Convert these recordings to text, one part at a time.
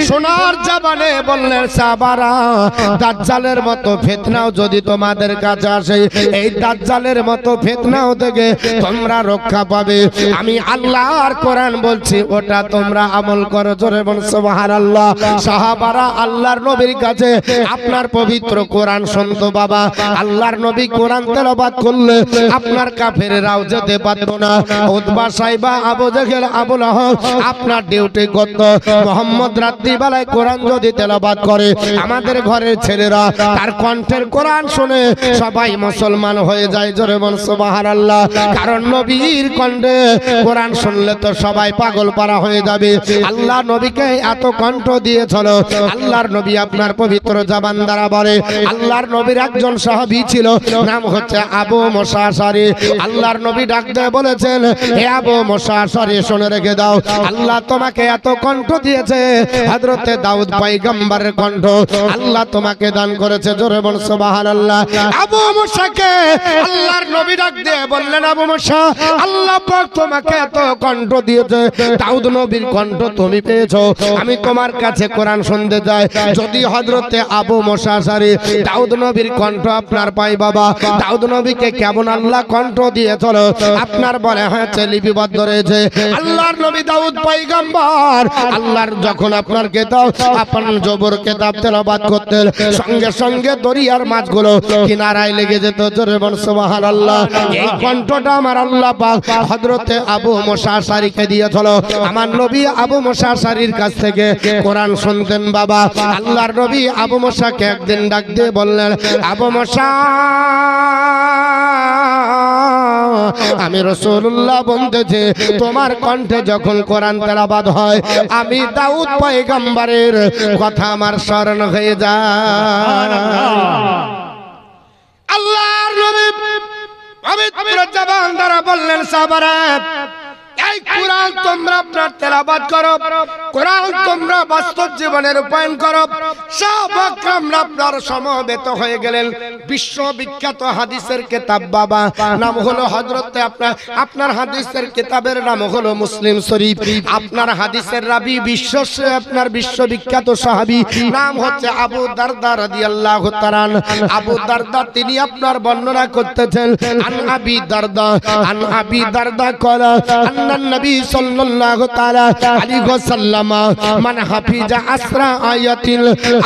সোনার জবানে বললেন সাহাবারা দাজ্জালের মতো ফিতনাও যদি তোমাদের কাছে আসে এই দাজ্জালের মতো ফিতনাও থেকে তোমরা রক্ষা পাবে আমি আল্লাহর কোরআন বলছি ওটা তোমরা আমল করো জোরে বল সুবহানাল্লাহ সাহাবারা আল্লাহর নবীর কাছে আপনার পবিত্র কোরআন শুনতো বাবা আল্লাহর নবী কোরআন তেলাওয়াত করলে আপনার কাফেররাও যেতে পারতো না উতবা সাইবা আবু জেহেল আবু লাহাব আপনার ডিউটি করত মোহাম্মদ রাত্রিবেলায় কোরআন যদি তেলাওয়াত করে আমাদের ঘরের ছেলেরা তার কণ্ঠের কোরআন শুনে সবাই মুসলমান হয়ে যায় জোরে বল সুবহানাল্লাহ কারণ নবীর কণ্ঠে কোরআন শুনলে তো সবাই পাগল পারা হয়ে যাবে আল্লাহ নবীকে এত কণ্ঠ দিয়েছিল আল্লাহর নবী আপনার পবিত্র জবান দ্বারা বলে আল্লাহর নবীর একজন সাহাবী ছিল নাম হচ্ছে আবু মুসা আশআরী আল্লাহর নবী ডাক দিয়ে বলেছেন হে আবু মুসা আশআরী শুনে রেখে দাও আল্লাহ তোমাকে এত কণ্ঠ দিয়েছে হযরতে দাউদ পয়গম্বরের কণ্ঠ আল্লাহ তোমাকে দান করেছে জোরে বল সুবহানাল্লাহ আবু মুসাকে আল্লাহর নবী ডাক দিয়ে বললেন আবু মুসা আল্লাহ পাক তোমাকে এত কণ্ঠ দিয়েছে দাউদ নবীর কণ্ঠ তুমি পেয়েছো আমি তোমার কাছে কোরআন শুনতে যাই যদি হযরতে আবু মুসা আশআরী দাউদ নবীর কণ্ঠ আপনার পাই বাবা দাউদ নবীকে কেমন আল্লাহ কণ্ঠ দিয়েছিল আপনার বলে হয়েছে লিপিবদ্ধ রয়েছে আল্লাহর নবী দাউদ পয়গম্বর আল্লাহর যখন আপনার কিতাব আপন জবর কিতাব তেলাওয়াত করতেন সঙ্গে সঙ্গে দরিয়ার মাছগুলো কিনারায় লেগে যেত জোরে বল সুবহানাল্লাহ এই কণ্ঠটা আমার আল্লাহ পাক হযরতে আবু মুসা আশআরীকে দিয়েছিল আমার নবী আবু মুসা আশআরীর কাছ থেকে কোরআন শুনতেন বাবা আল্লাহর নবী আবু মুসাকে একদিন ডাক দিয়ে বললেন আবু মুসা আমি রাসূলুল্লাহ বলতেছি তোমার কণ্ঠে যখন কোরআন তেলাওয়াত হয় আমি দাউদ পয়গম্বরের কথা আমার স্মরণ হয়ে যায় আল্লাহর নবী পবিত্র জবান দ্বারা বললেন সাহাবারা এই কোরআন তোমরা আপনার তেলাওয়াত করো কোরআন তোমরা বাস্তব জীবনে রূপায়ণ করো সাহাবা کرامরা আপনার সমবেত হয়ে গেলেন বিশ্ববিখ্যাত হাদিসের কিতাব বাবা নাম হলো হযরতে আপনার হাদিসের কিতাবের নাম হলো মুসলিম শরীফ আপনার হাদিসের রাবি আপনার বিশ্ববিখ্যাত সাহাবী নাম হচ্ছে আবু দারদা রাদিয়াল্লাহু তাআলা আবু দারদা তিনি আপনার বর্ণনা করতেছেন আন আবি দারদা কলা النبي صلى الله تعالى عليه وسلم من حفظ اسرا آيات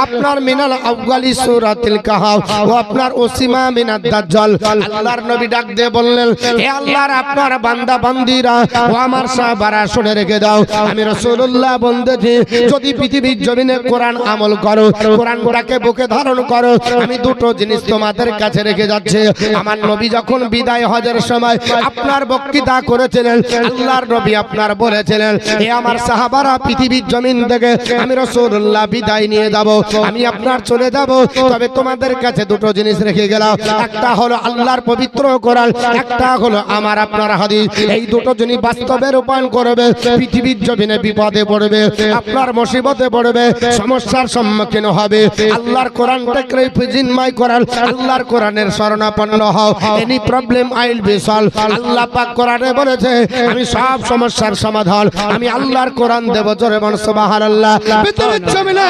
আপনার মিনাল আউয়ালি সূরাতুল কাহফ ও আপনার ওসিমা মিনাদ দাজ্জাল আল্লাহর নবী ডাক দিয়ে বললেন হে আল্লাহর আপনার বান্দা বান্দীরা ও আমার সাহাবারা শুনে রেখে দাও আমি রাসূলুল্লাহ বলতেছি যদি পৃথিবীর জমিনে কোরআন আমল করো কোরআনটাকে বুকে ধারণ করো আমি দুটো জিনিস তোমাদের কাছে রেখে যাচ্ছি আমার নবী যখন বিদায় হজের সময় আপনার বক্তৃতা করেছিলেন আল্লাহর নবী আপনার বলেছিলেন হে আমার সাহাবারা পৃথিবীর জমিন থেকে আমি রাসূলুল্লাহ বিদায় নিয়ে যাব আমি আপনার চলে যাব তবে তোমাদের কাছে দুটো জিনিস রেখে গেলাম একটা হলো আল্লাহর পবিত্র কোরআন একটা হলো আমার আপনার হাদিস এই দুটো জিনিস বাস্তবে রূপায়ণ করবে পৃথিবীর জমিনে বিপদে পড়বে আপনার মুসিবতে পড়বে সমস্যার সম্মুখীন হবে আল্লাহর কোরআনটাকে ফিজিনময় কোরআন আল্লাহর কোরআনের শরণাপন্ন হও any problem I will be solve Allah পাক কোরআনে বলেছে আমি সব সমস্যার সমাধান আমি আল্লাহর কোরআন দেব জোরে বল সুবহানাল্লাহ পৃথিবীর জমিনে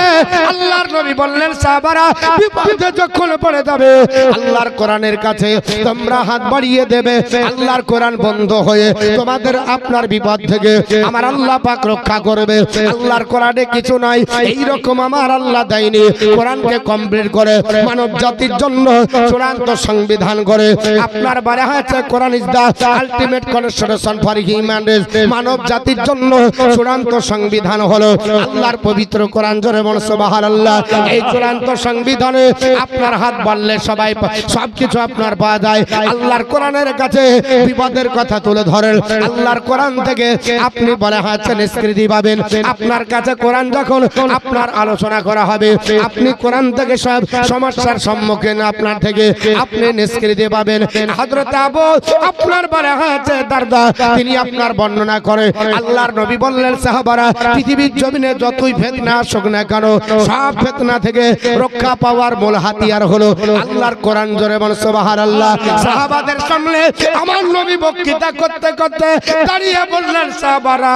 আল্লাহর নবী বললেন সাহাবারা বিপদে যখন পড়ে যাবে আল্লাহর কোরআনের কাছে তোমরা হাত বাড়িয়ে দেবে আল্লাহর কোরআন বন্ধ হয়ে তোমাদের আপনার বিপদ থেকে আমার আল্লাহ পাক রক্ষা করবে আল্লাহর কোরআনে কিছু নাই এই রকম আমার আল্লাহ দেয়নি কোরআনকে কমপ্লিট করে মানব জাতির জন্য চূড়ান্ত সংবিধান করে আপনার বলা হয়েছে Quran is the ultimate constitution for human race মানব জাতির জন্য চূড়ান্ত সংবিধান হলো আল্লাহর পবিত্র কোরআন জোরে বল সুবহানাল্লাহ এই চূড়ান্ত সংবিধানে আপনার হাত বাড়লে সবাই সবকিছু আপনার পাওয়া যায় আল্লাহর কোরআনের কাছে বিপদের কথা তুলে ধরেন আল্লাহর কোরআন থেকে আপনি বলা হয়েছে নিষ্কৃতি পাবেন আপনার কাছে কোরআন যখন আপনার আলোচনা করা হবে আপনি কোরআন থেকে সব সমস্যার সম্মুখীন আপনার থেকে আপনি নিষ্কৃতি পাবেন হযরত আবু আপনার বলা হয়েছে দারদা তিনি আপনার আপনার বর্ণনা করে আল্লাহর নবী বললেন সাহাবারা পৃথিবীর জমিনে যতই ফিতনা আসুক না কেন সব ফিতনা থেকে রক্ষা পাওয়ার মূল হাতিয়ার হলো আল্লাহর কোরআন। জোরে বল সুবহানাল্লাহ। সাহাবাদের সামনে আমার নবী বক্তৃতা করতে করতে দাঁড়িয়ে বললেন সাহাবারা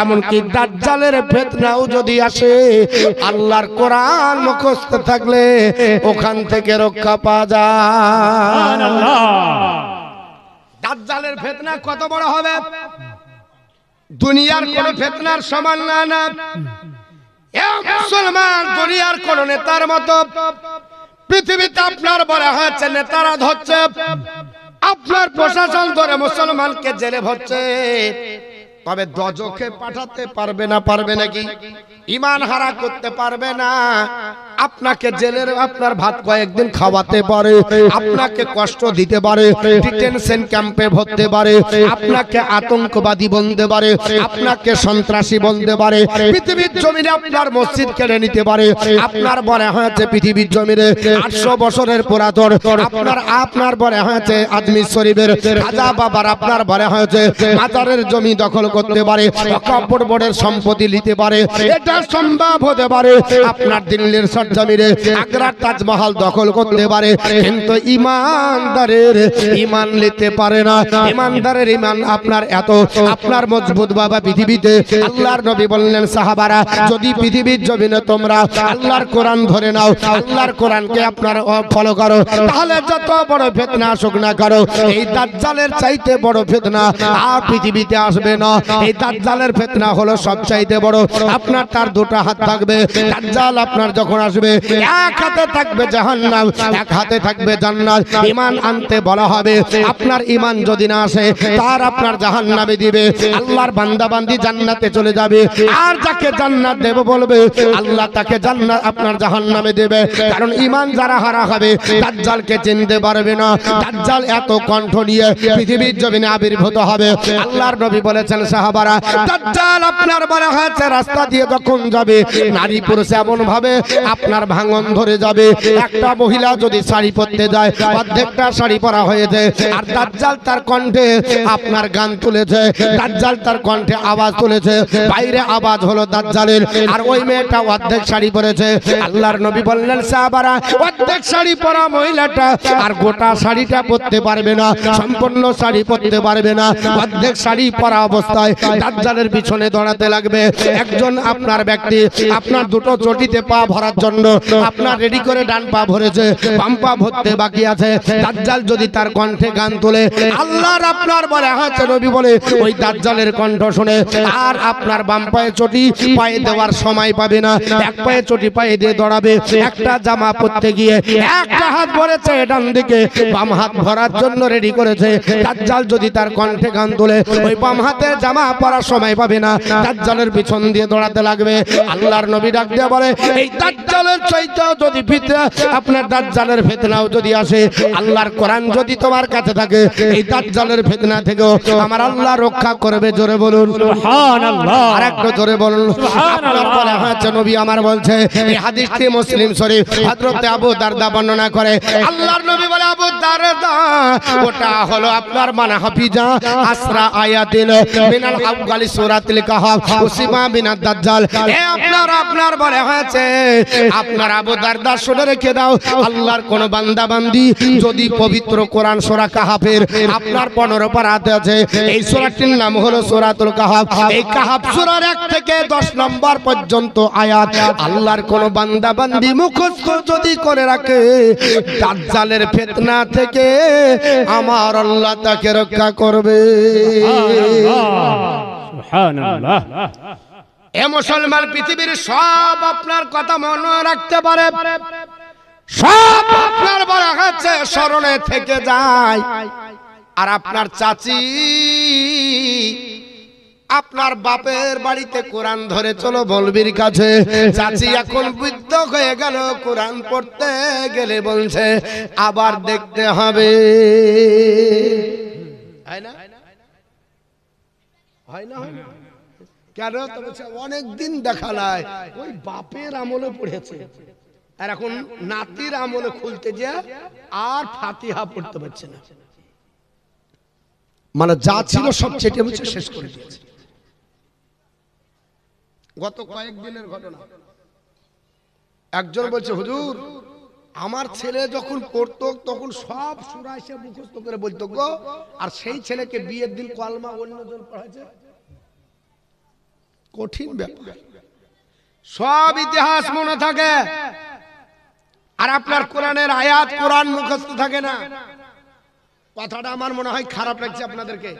এমনকি দাজ্জালের ফিতনাও যদি আসে আল্লাহর কোরআন মুখস্থ থাকলে ওখান থেকে রক্ষা পাওয়া যায়। সুবহানাল্লাহ। দাজ্জালের ফিতনা কত বড় হবে দুনিয়ার কোন ফিতনার সমান না। মুসলমান দুনিয়ার কোন নেতার মতো পৃথিবীতে আপনার বলা হয়েছে নেতারা ধরছে আপনার প্রশাসন ধরে মুসলমানকে জেলে ভরছে তবে দজকে পাঠাতে পারবে না, পারবে নাকি? ঈমান হারা করতে পারবে না। আপনাকে জেলের আপনার ভাত কয়েকদিন খাওয়াতে পারে, আপনাকে কষ্ট দিতে পারে, ডিটেনশন ক্যাম্পে ভরতে পারে, আপনাকে আতঙ্কবাদী বলতে পারে, আপনাকে সন্ত্রাসী বলতে পারে, পৃথিবীর জমিনে আপনার মসজিদ কেড়ে নিতে পারে। আপনার বলে হয়েছে পৃথিবীর জমিনে 800 বছরের পুরাতন আপনার বলে হয়েছে আজমির শরীফের খাজা বাবার আপনার বলে হয়েছে মাজারের জমি দখল করতে পারে, কবর বোর্ডের সম্পত্তি নিতে পারে। এটা সম্ভব হতে পারে। আপনার দিল্লির সরজমিনে আগ্রার তাজমহল দখল করতে পারে, কিন্তু ইমানদারের ইমান নিতে পারে না। ইমানদারের ইমান আপনার এত আপনার মজবুত বাবা পৃথিবীতে আল্লাহর নবী বললেন সাহাবারা যদি পৃথিবীর জমিনে তোমরা আল্লাহর কোরআন ধরে নাও, আল্লাহর কোরআনকে আপনার ফলো করো, তাহলে যত বড় ফিতনা আসুক না করো এই দাজ্জালের চাইতে বড় ফিতনা আর পৃথিবীতে আসবে না। এই দাজ্জালের ফিতনা হলো সবচাইতে বড়। আপনার তার দুটো হাত থাকবে। দাজ্জাল আপনার যখন আসবে এক হাতে থাকবে জাহান্নাম, এক হাতে থাকবে জান্নাত। ঈমান আনতে বলা হবে, আপনার ঈমান যদি না আসে তার আপনার জাহান্নামে দিবে। আল্লাহর বান্দা বান্দি জান্নাতে চলে যাবে, আর যাকে জান্নাত দেব বলবে আল্লাহ তাকে জান্নাত আপনার জাহান্নামে দেবে। কারণ ঈমান যারা হারা হবে দাজ্জালকে চিনতে পারবে না। দাজ্জাল এত কণ্ঠ নিয়ে পৃথিবীর জমিনে আবির্ভূত হবে। আল্লাহর নবী বলেছেন সাহাবারা দাজ্জাল আপনার বলা হয়েছে রাস্তা দিয়ে যখন যাবে নারী পুরুষ এমন ভাবে আপনার ভাঙন ধরে যাবে। একটা মহিলা যদি শাড়ি পরতে যায় অর্ধেকটা শাড়ি পরা হয়েছে, আর দাজ্জাল তার কণ্ঠে আপনার গান তুলেছে, দাজ্জাল তার কণ্ঠে আওয়াজ তুলেছে, বাইরে আওয়াজ হলো দাজ্জালের, আর ওই মেয়েটা অর্ধেক শাড়ি পরেছে। আল্লাহর নবী বললেন সাহাবারা অর্ধেক শাড়ি পরা মহিলাটা আর গোটা শাড়িটা পরতে পারবে না, সম্পূর্ণ শাড়ি পরতে পারবে না। অর্ধেক শাড়ি পরা অবস্থায় দাজ্জালের পিছনে দৌড়াতে লাগবে। একজন আপনার ব্যক্তি আপনার দুটো চটিতে পা ভরার জন্য আপনার রেডি করে ডান পা ভরেছে, বাম পা ভরতে বাকি আছে। দাজ্জাল যদি তার কণ্ঠে গান তোলে আল্লাহর আপনার বলে হয়েছে নবী বলে ওই দাজ্জালের কণ্ঠ শুনে আর আপনার বাম পায়ে চটি পায়ে দেওয়ার সময় পাবে না। এক পায়ে চটি পায়ে দিয়ে দৌড়াবে। একটা জামা পরতে গিয়ে একটা হাত ভরেছে ডান দিকে, বাম হাত ভরার জন্য রেডি করেছে। দাজ্জাল যদি তার কণ্ঠে গান তোলে ওই বাম হাতের জামা পরার সময় পাবে না, দাজ্জালের পিছন দিয়ে দৌড়াতে লাগবে। আল্লাহর নবী ডাক দিয়ে বলে এই দাজ্জালের চাইতেও যদি ফিতনা আপনার দাজ্জালের ফিতনাও যদি আসে আল্লাহর কোরআন যদি তোমার কাছে থাকে এই দাজ্জালের ফিতনা থেকেও আমার আল্লাহ রক্ষা করবে। জোরে বলুন সুবহানাল্লাহ। আরেকটু জোরে বলুন সুবহানাল্লাহ। বলা হয়েছে নবী আমার বলছে এই হাদিসটি মুসলিম শরীফ হযরত আবু দারদা বর্ণনা করে। আল্লাহর নবী বলে আবু দারদা ওটা হলো আপনার মানে হাফিজা আসরা আয়াতিল মিনাল আউয়ালি সূরাতুল কাহফ উসিমা বিনাদ দাজ্জাল। এ আপনার বলে হয়েছে আপনার আবু দারদা শুনে রেখে দাও আল্লাহর কোন বান্দা বান্দি যদি পবিত্র কোরআন সূরা কাহফের আপনার 15 পারাতে আছে, এই সূরাটির নাম হলো সূরাতুল কাহফ। এই কাহফ সূরার 1 থেকে 10 নম্বর পর্যন্ত আয়াত আল্লাহর কোন বান্দা বান্দি মুখস্থ যদি করে রাখে দাজ্জালের ফিতনা থেকে আমার আল্লাহ তাকে রক্ষা করবে। সুবহানাল্লাহ। এ মুসলমান পৃথিবীর সব আপনার কথা মনে রাখতে পারে, সব আপনার বলা হচ্ছে স্মরণে থেকে যায়। আর আপনার চাচি আপনার বাপের বাড়িতে কোরআন ধরে চলো বলবির কাছে, চাচি এখন বৃদ্ধ হয়ে গেল, কোরআন পড়তে গেলে বলছে আবার দেখতে হবে। হয় না? হয় না? কেন? অনেক দিন দেখা নাই, ওই বাপের আমলে পড়েছে, আর এখন নাতির আমলে খুলতে যা আর ফাতিহা পড়তে পারছে না। মানে যা ছিল সব চেটে মুছে শেষ করে দিয়েছে। গত কয়েকদিনের ঘটনা, একজন বলছে হুজুর আমার ছেলে যখন পড়তো তখন সব সূরা এসে মুখস্থ করে বলতো গো, আর সেই ছেলেকে বিয়ের দিন কলমা অন্যজন পড়াইছে। কঠিন ব্যাপার, সব ইতিহাস মনে থাকে আর আপনার কোরআনের আয়াত কোরআন মুখস্থ থাকে না। কথাটা আমার মনে হয় খারাপ লাগছে আপনাদেরকে।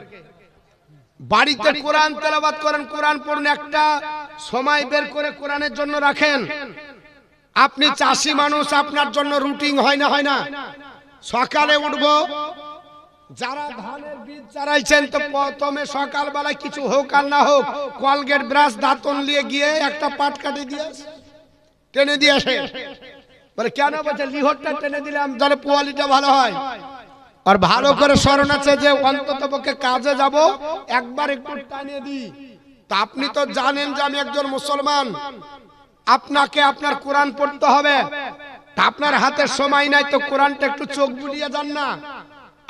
বাড়িতে কোরআন তেলাওয়াত করেন, কোরআন পড়ুন, একটা সময় বের করে কোরআনের জন্য রাখেন। আপনি চাষি মানুষ, আপনার জন্য রুটিন হয় না? হয় না? সকালে উঠবো, যারা ধানের বীজ চারাইছেন তো প্রথমে সকালবেলায় কিছু হোক আর না হোক কলগেট ব্রাশ দাঁতন নিয়ে গিয়ে একটা পাট কাটে দিয়ে টেনে দিয়ে আসে। বলে কেন? বলছে লিহরটা টেনে দিলাম তাহলে পোয়ালিটা ভালো হয়। আর ভালো করে স্মরণ আছে যে অন্তত পক্ষে কাজে যাব একবার একটু টানিয়ে দিই। তা আপনি তো জানেন যে আমি একজন মুসলমান, আপনাকে আপনার কোরআন পড়তে হবে। তা আপনার হাতে সময় নাই তো কোরআনটা একটু চোখ বুলিয়ে যান না।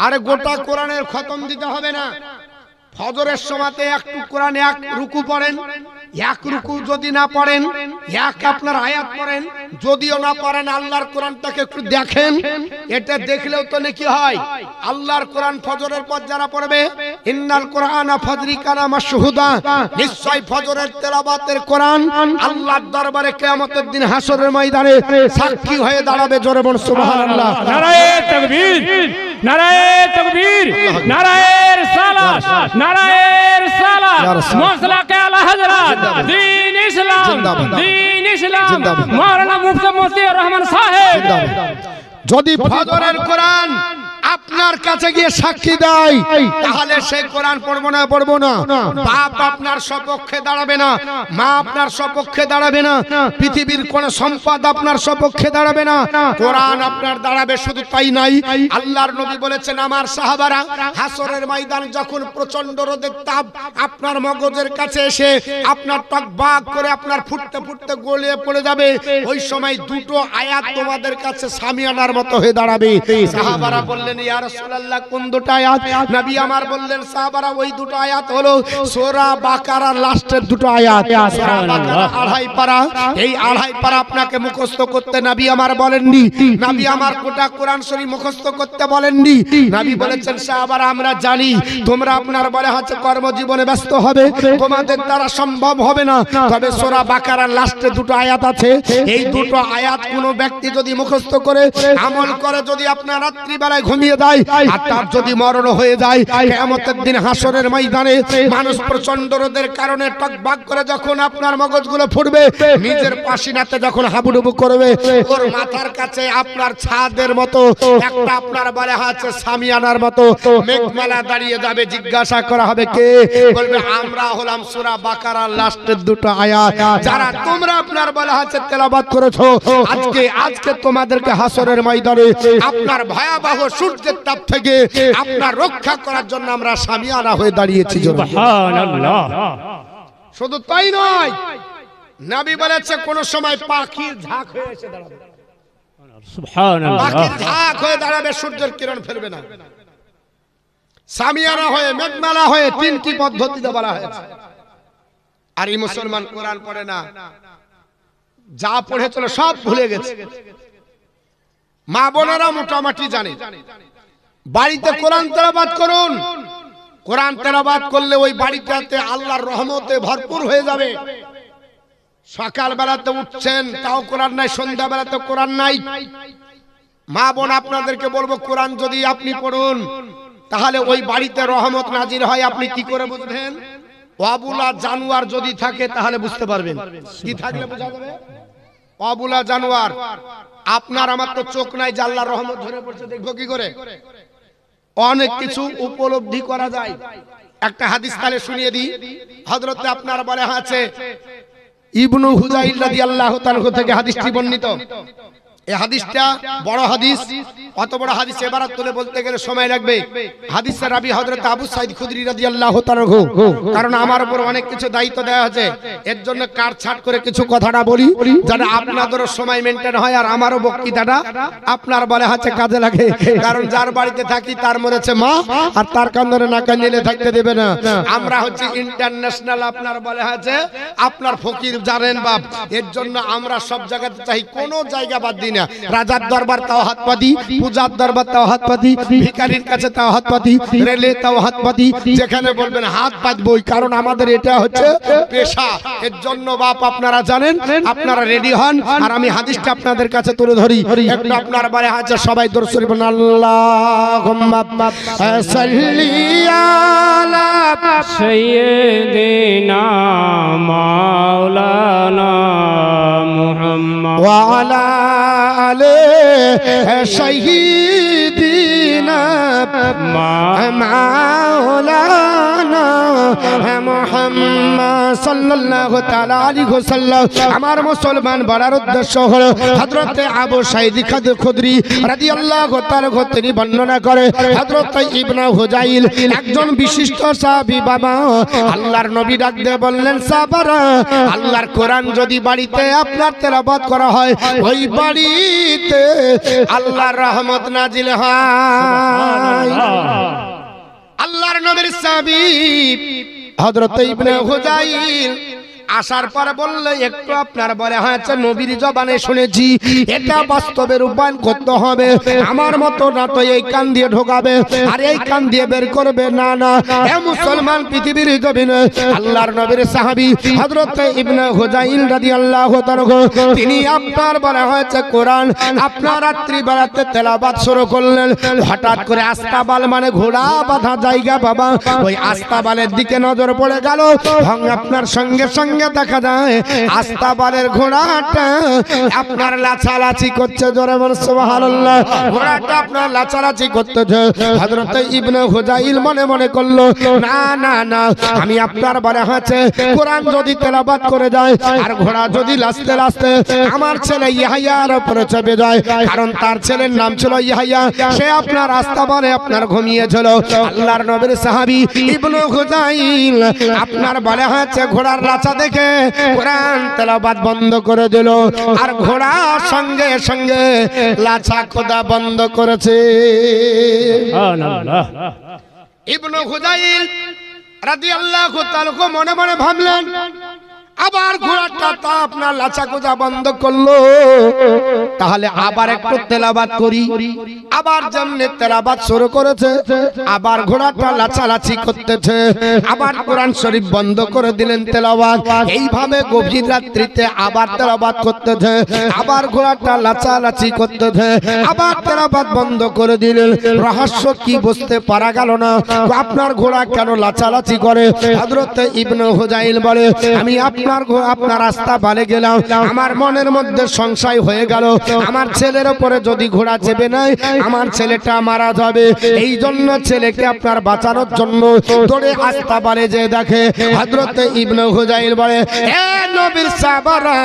আরে গোটা কোরআনের খতম দিতে হবে না। ফজরের সময়তে একটু কোরআন এক রুকু পড়েন, এক রুকু যদি না পড়েন এক আপনার আয়াত পড়েন, যদিও না পড়েন আল্লাহর কোরআনটাকে একটু দেখেন। এটা দেখলেও তো নাকি হয়। আল্লাহর কোরআন ফজরের পর যারা পড়বে, ইন্নাল কোরআনা ফজরি কানা মাশহুদা, নিশ্চয় ফজরের তেলাওয়াতের কোরআন আল্লাহর দরবারে কিয়ামতের দিন হাসরের ময়দানে সাক্ষী হয়ে দাঁড়াবে। জোরে বল সুবহানাল্লাহ। নারায়ে তাকবীর, নারায়ে তাকবীর, নারায়ে রিসালাত, নারায়ে রিসালাত। মাসলাকে আলা হযরত দ্বীন ইসলাম, দ্বীন ইসলাম, মাওলানা মুফতি মতিউর রহমান সাহেব। যদি ফজরের কোরআন আপনার কাছে গিয়ে সাক্ষী দেয় তাহলে সেই কোরআন পড়বো না, পড়বো না। বাপ আপনার সপক্ষে দাঁড়াবে না, মা আপনার সপক্ষে দাঁড়াবে না, পৃথিবীর কোন সম্পদ আপনার সপক্ষে দাঁড়াবে না, কোরআন আপনার দাঁড়াবে। শুধু তাই নাই, আল্লাহর নবী বলেছেন আমার সাহাবারা হাসরের ময়দান যখন প্রচন্ড রোদের তাপ আপনার মগজের কাছে এসে আপনার টকবাক করে আপনার ফুটতে ফুটতে গলিয়ে পড়ে যাবে, ওই সময় দুটো আয়াত তোমাদের কাছে সামিয়ানার মতো হয়ে দাঁড়াবে। সাহাবারা বললেন ইয়া রাসূলুল্লাহ কোন দুটো আয়াত? নবী আমার বললেন সাহাবারা ওই দুটো আয়াত হলো সূরা বাকারার লাস্টের দুটো আয়াত। সূরা বাকারা 2.5 পারা, এই 2.5 পারা আপনাকে মুখস্থ করতে নবী আমার বলেননি। নবী আমার গোটা কোরআন শরীফ মুখস্থ করতে বলেননি। নবী বলেছেন সাহাবারা আমরা জানি তোমরা আপনার বলে হচ্ছে কর্মজীবনে ব্যস্ত হবে, তোমাদের দ্বারা সম্ভব হবে না, তবে সূরা বাকারার লাস্টে দুটো আয়াত আছে, এই দুটো আয়াত কোন ব্যক্তি যদি মুখস্থ করে আমল করে, যদি আপনার রাত্রি বেলায় ঘুমিয়ে দেয় আর তার যদি মরণ হয়ে যায় কিয়ামতের দিন হাসরের ময়দানে মানুষ প্রচন্ড রোদের কারণে টকবাক করে যখন আপনার মগজগুলো ফুটবে, নিজের পাশিনাতে যখন হাবুডুবু করবে, ওর মাথার কাছে আপনার ছাদের মতো একটা আপনার বলে আছে সামিয়ানার মতো মেঘমালা দাঁড়িয়ে যাবে। জিজ্ঞাসা করা হবে কে? বলবে আমরা হলাম সূরা বাকারার লাস্টের দুটো আয়াত যারা তোমরা আপনার বলে আছে তেলাওয়াত করেছো। আজকে তোমাদেরকে হাসরের ময়দানে আপনার ভয়াবহ সূর্যের তাপ থেকে আপনার রক্ষা করার জন্য আমরা সামিয়ানা হয়ে দাঁড়িয়েছি। সুবহানাল্লাহ। শুধু তাই নয়, নবী বলেছে কোন সময় পাখির ঝাঁক হয়ে এসে দাঁড়াবে। সুবহানাল্লাহ। পাখির ঝাঁক হয়ে দাঁড়াবে, সূর্যের কিরণ ফেলবে না। সামিয়ানা হয়ে মেঘমালা হয়ে তিনটি পদ্ধতিতে বলা হয়েছে। আর এই মুসলমান কোরআন পড়ে না, যা পড়েছিল সব ভুলে গেছে। মা বোনেরা মোটামুটি জানে। বাড়িতে কোরআন তেলাওয়াত করুন, কোরআন তেলাওয়াত করলে ওই বাড়িটাতে আল্লাহর রহমতে ভরপুর হয়ে যাবে। সকাল বেলাতে উঠছেন তাও কোরআন নাই, সন্ধ্যা বেলাতে কোরআন নাই। মা বোন আপনাদেরকে বলবো কোরআন যদি আপনি পড়ুন তাহলে ওই বাড়িতে রহমত নাজির হয়। আপনি কি করে বুঝবেন? অবুলা জানোয়ার যদি থাকে তাহলে বুঝতে পারবেন। কি থাকলে বোঝা যাবে? অবুলা জানোয়ার। আপনার আমার তো চোখ নাই যে আল্লাহর রহমত ধরে পড়ছে, দেখবো কি করে? অনেক কিছু উপলব্ধি করা যায়। একটা হাদিস তাহলে শুনিয়ে দিই। হযরতে আপনার বলে আছে ইবনু হুযাইল রাদিয়াল্লাহু তাআলা থেকে হাদিসটি বর্ণিত। এই হাদিসটা বড় হাদিস, অত বড় হাদিস এবার তুলে বলতে গেলে সময় লাগবে। হাদিসের রাবী হযরত আবু সাঈদ খুদরি রাদিয়াল্লাহু তাআলা, কারণ আমার উপর অনেক কিছু দায়িত্ব দেওয়া আছে, এর জন্য কাটছাট করে কিছু কথাটা বলি যাতে আপনাদেরও সময় মেইনটেইন হয় আর আমারও বক্তৃতাটা আপনার বলে হাতে কাজে লাগে। কারণ যার বাড়িতে থাকি তার মরেছে মা, আর তার কান্দরে না কান্দিলে থাকতে দেবে না। আমরা হচ্ছে ইন্টারন্যাশনাল, আপনার বলে আছে আপনার ফকির জানেন বাপ, এর জন্য আমরা সব জায়গাতে চাই, কোনো জায়গা বাদ দিই না। রাজার দরবার তাও হাত পাতি, পূজার দরবার তাও হাত পাতি, ভিখারির কাছে তাও হাত পাতি, রেলে তাও হাত পাতি, যেখানে বলবেন হাত পাতবই, কারণ আমাদের এটা হচ্ছে পেশা। এর জন্য বাপ আপনারা জানেন, আপনারা রেডি হন আর আমি হাদিসটা আপনাদের কাছে তুলে ধরি। একটু আপনার বারে আছে সবাই দরুদ শরীফ পড়ুন। আল্লাহুম্মা সাল্লি আলা সাইয়্যিদিনা মাওলানা মুহাম্মদ ওয়া আলা আলি সাইয়্যিদিনা মাওলানা মুহাম্মদ সাল্লাল্লাহু তাআলা আলাইহি ওয়াসাল্লাম। আমার মুসলমান বলার উদ্দেশ্য হলো হযরত আবু সাঈদ খুদরি রাদিয়াল্লাহু তাআলা তিনি বর্ণনা করে হযরত ইবনে হুজাইল একজন বিশিষ্ট সাহাবী বাবা, আল্লাহর নবী ডাক দিয়ে বললেন, সাহাবারা, আল্লাহর কোরআন যদি বাড়িতে আপনার তেলাওয়াত করা হয়, ওই বাড়িতে আল্লাহর রহমত নাজিল হয়। আল্লাহর নবীর সাহাবী হযরত ইবনে হুজাইল আসার পর বললে, একটু আপনার বলে হয়েছে নবীর জবানে শুনেছি, এটা বাস্তবে রূপায়ণ করতে হবে। আমার মতো না তো এই কান দিয়ে ঢোকাবে আর এই কান দিয়ে বের করবে না। না, এ মুসলমান পৃথিবীর জমিনে আল্লাহর নবীর সাহাবী হযরত ইবনে হুজাইল রাদিয়াল্লাহু তাআলা তিনি আপনার বলা হয়েছে কোরআন আপনার রাত্রি বেলাতে তেলাওয়াত শুরু করলেন। হঠাৎ করে আস্তাবাল মানে ঘোড়া বাঁধা জায়গা বাবা, ওই আস্তাবালের দিকে নজর পড়ে গেল। আপনার সঙ্গে সঙ্গে দেখা যায় আস্তাবালের ঘোড়াটা আপনার লাচালাচি করছে, জোরে বল সুবহানাল্লাহ। ঘোড়াটা আপনার লাচালাচি করতেছে। হযরত ইবনে হুজাইল মনে মনে করলো, না না না, আমি আপনার বলে আছে কোরআন যদি তেলাওয়াত করে যায় আর ঘোড়া যদি লাচতে লাচতে আমার ছেলে ইয়াহইয়ার উপরে চেপে যায়, কারণ তার ছেলের নাম ছিল ইয়াহইয়া, সে আপনার আস্তাবালে আপনার ঘুমিয়েছিল। আল্লাহর নবীর সাহাবী ইবনে হুজাইল আপনার বলে আছে ঘোড়ার লাচা দেখে কোরআন তেলাওয়াত বন্ধ করে দিল, আর ঘোড়া সঙ্গে সঙ্গে লাচা খোদা বন্ধ করেছে। সুবহানাল্লাহ। ইবনে হুজাইল রাদিয়াল্লাহু তাআলা মনে মনে ভাবলেন, আবার ঘোড়াটা তা আপনার লাচা খোদা বন্ধ করলো, তাহলে আবার একটু তেলাওয়াত করি। আবার যেমনি তেলাওয়াত শুরু করেছে, আবার ঘোড়াটা লাচালাচি করতেছে, আবার কোরআন শরীফ বন্ধ করে দিলেন তেলাওয়াত। এইভাবে গভীর রাত্রিতে আবার তেলাওয়াত করতেছে, আবার ঘোড়াটা লাচালাচি করতেছে, আবার তেলাওয়াত বন্ধ করে দিলেন। রহস্য কি বুঝতে পারা গেল না, আপনার ঘোড়া কেন লাচালাচি করে? হযরত ইবনে হুজাইল বলে, আমি আপনার রাস্তা বালে গেলাম, আমার মনের মধ্যে সংশয় হয়ে গেল, আমার ছেলের উপরে যদি ঘোড়া চেপে নাই আমার ছেলেটা মারা যাবে। এই জন্য ছেলেকে আপনার বাঁচানোর জন্য দৌড়ে রাস্তা বালে যে দেখে হযরত ইবনে হুজাইল বলে, এ নবীর সাহাবারা,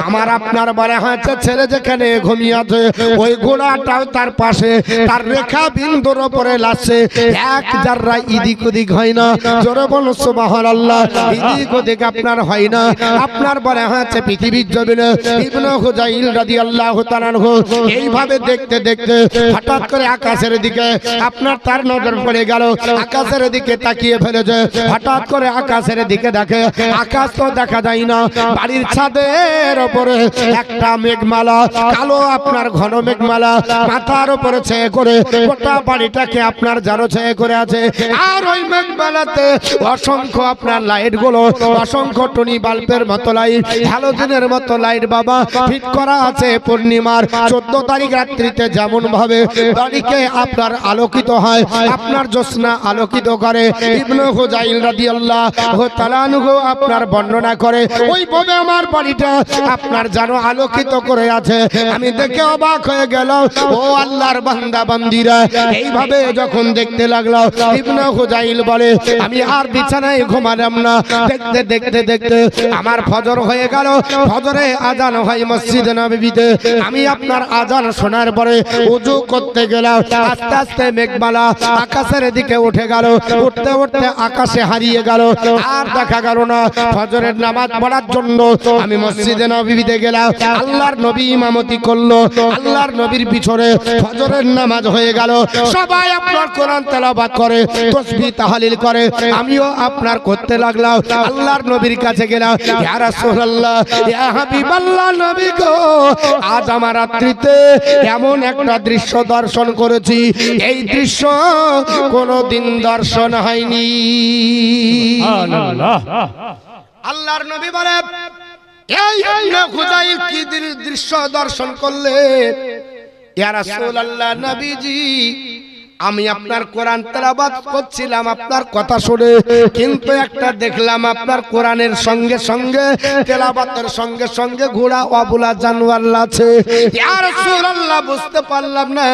আমার আপনার বলে হয়েছে ছেলে যেখানে ঘুমিয়ে আছে ওই ঘোড়াটাও তার পাশে, তার রেখা বিন্দুর উপরে লাগছে, এক জাররা ইদিক ওদিক হয় না। জোরে বলো সুবহানাল্লাহ। ইদিক ওদিক আপনার হয় না। আপনার বলে হয়েছে পৃথিবীর জমিনে ইবনে হুজাইল রাদিয়াল্লাহু তাআলা এইভাবে দেখতে দেখতে হঠাৎ করে আকাশের দিকে আপনার তার নজর পড়ে গেল। আকাশের দিকে তাকিয়ে ফেলেছে, হঠাৎ করে আকাশের দিকে দেখে আকাশ তো দেখা যায় না, বাড়ির ছাদের উপরে একটা মেঘমালা, কালো আপনার ঘন মেঘমালা মাথার উপরে ছেয়ে করে গোটা বাড়িটাকে আপনার জারো ছেয়ে করে আছে। আর ওই মেঘমালাতে অসংখ্য আপনার লাইট গুলো, অসংখ্য টনি বাল্বের মতো লাইট, হ্যালোজেনের মতো লাইট বাবা ফিট করা আছে। পূর্ণিমার 14 তারিখ রাত্রিতে যেমন ভাবে বাড়িকে আপনার আলোকিত হয়, আপনার জ্যোৎস্না আলোকিত করে, ইবনে হুজাইল রাদিয়াল্লাহু তাআলা আনহু আপনার বর্ণনা করে, ওইভাবে আমার বাড়িটা আপনার যেন আলোকিত করে আছে। আমি দেখে অবাক হয়ে গেল। ও আল্লাহর বান্দা বান্দিরা, এইভাবে যখন দেখতে লাগলো ইবনে হুজাইল বলে, আমি আর বিছানায় ঘুমালাম না। দেখতে দেখতে দেখতে আমার ফজর হয়ে গেল, ফজরে আজান হয় মসজিদে নববীতে। আমি আপনার আজান শোনার পরে ওযু করতে গেলাম, আস্তে আস্তে মেঘমালা আকাশের দিকে উঠে গেল, উঠতে উঠতে আকাশে হারিয়ে গেল, আর দেখা গেল না। ফজরের নামাজ পড়ার জন্য আমি মসজিদে নববীতে গেলাম, আল্লাহর নবী ইমামতি করলো, আল্লাহর নবীর পিছনে ফজরের নামাজ হয়ে গেল। সবাই আপনার কোরআন তেলাওয়াত করে, তাসবিহ তাহলিল করে, আমিও আপনার করতে লাগলাম। আল্লাহর নবীর কাছে গেলাম, ইয়া রাসূলুল্লাহ, ইয়া হাবিবাল্লাহ, নবী গো, আজ আমার রাত্রিতে এমন একটা দৃশ্য দর্শন করেছি, এই দৃশ্য কোনদিন দর্শন হয়নি। আল্লাহর নবী বলে, এই ইবনে খুজাইল কি দৃশ্য দর্শন করলে? ইয়া রাসূলুল্লাহ, নবীজি, আমি আপনার কোরআন তেলাওয়াত করছিলাম আপনার কথা শুনে, কিন্তু একটা দেখলাম আপনার কোরআনের সঙ্গে সঙ্গে তেলাওয়াতের সঙ্গে সঙ্গে ঘোড়া অবলা জানোয়ার আছে। ইয়া রাসূলুল্লাহ, বুঝতে পারলাম না,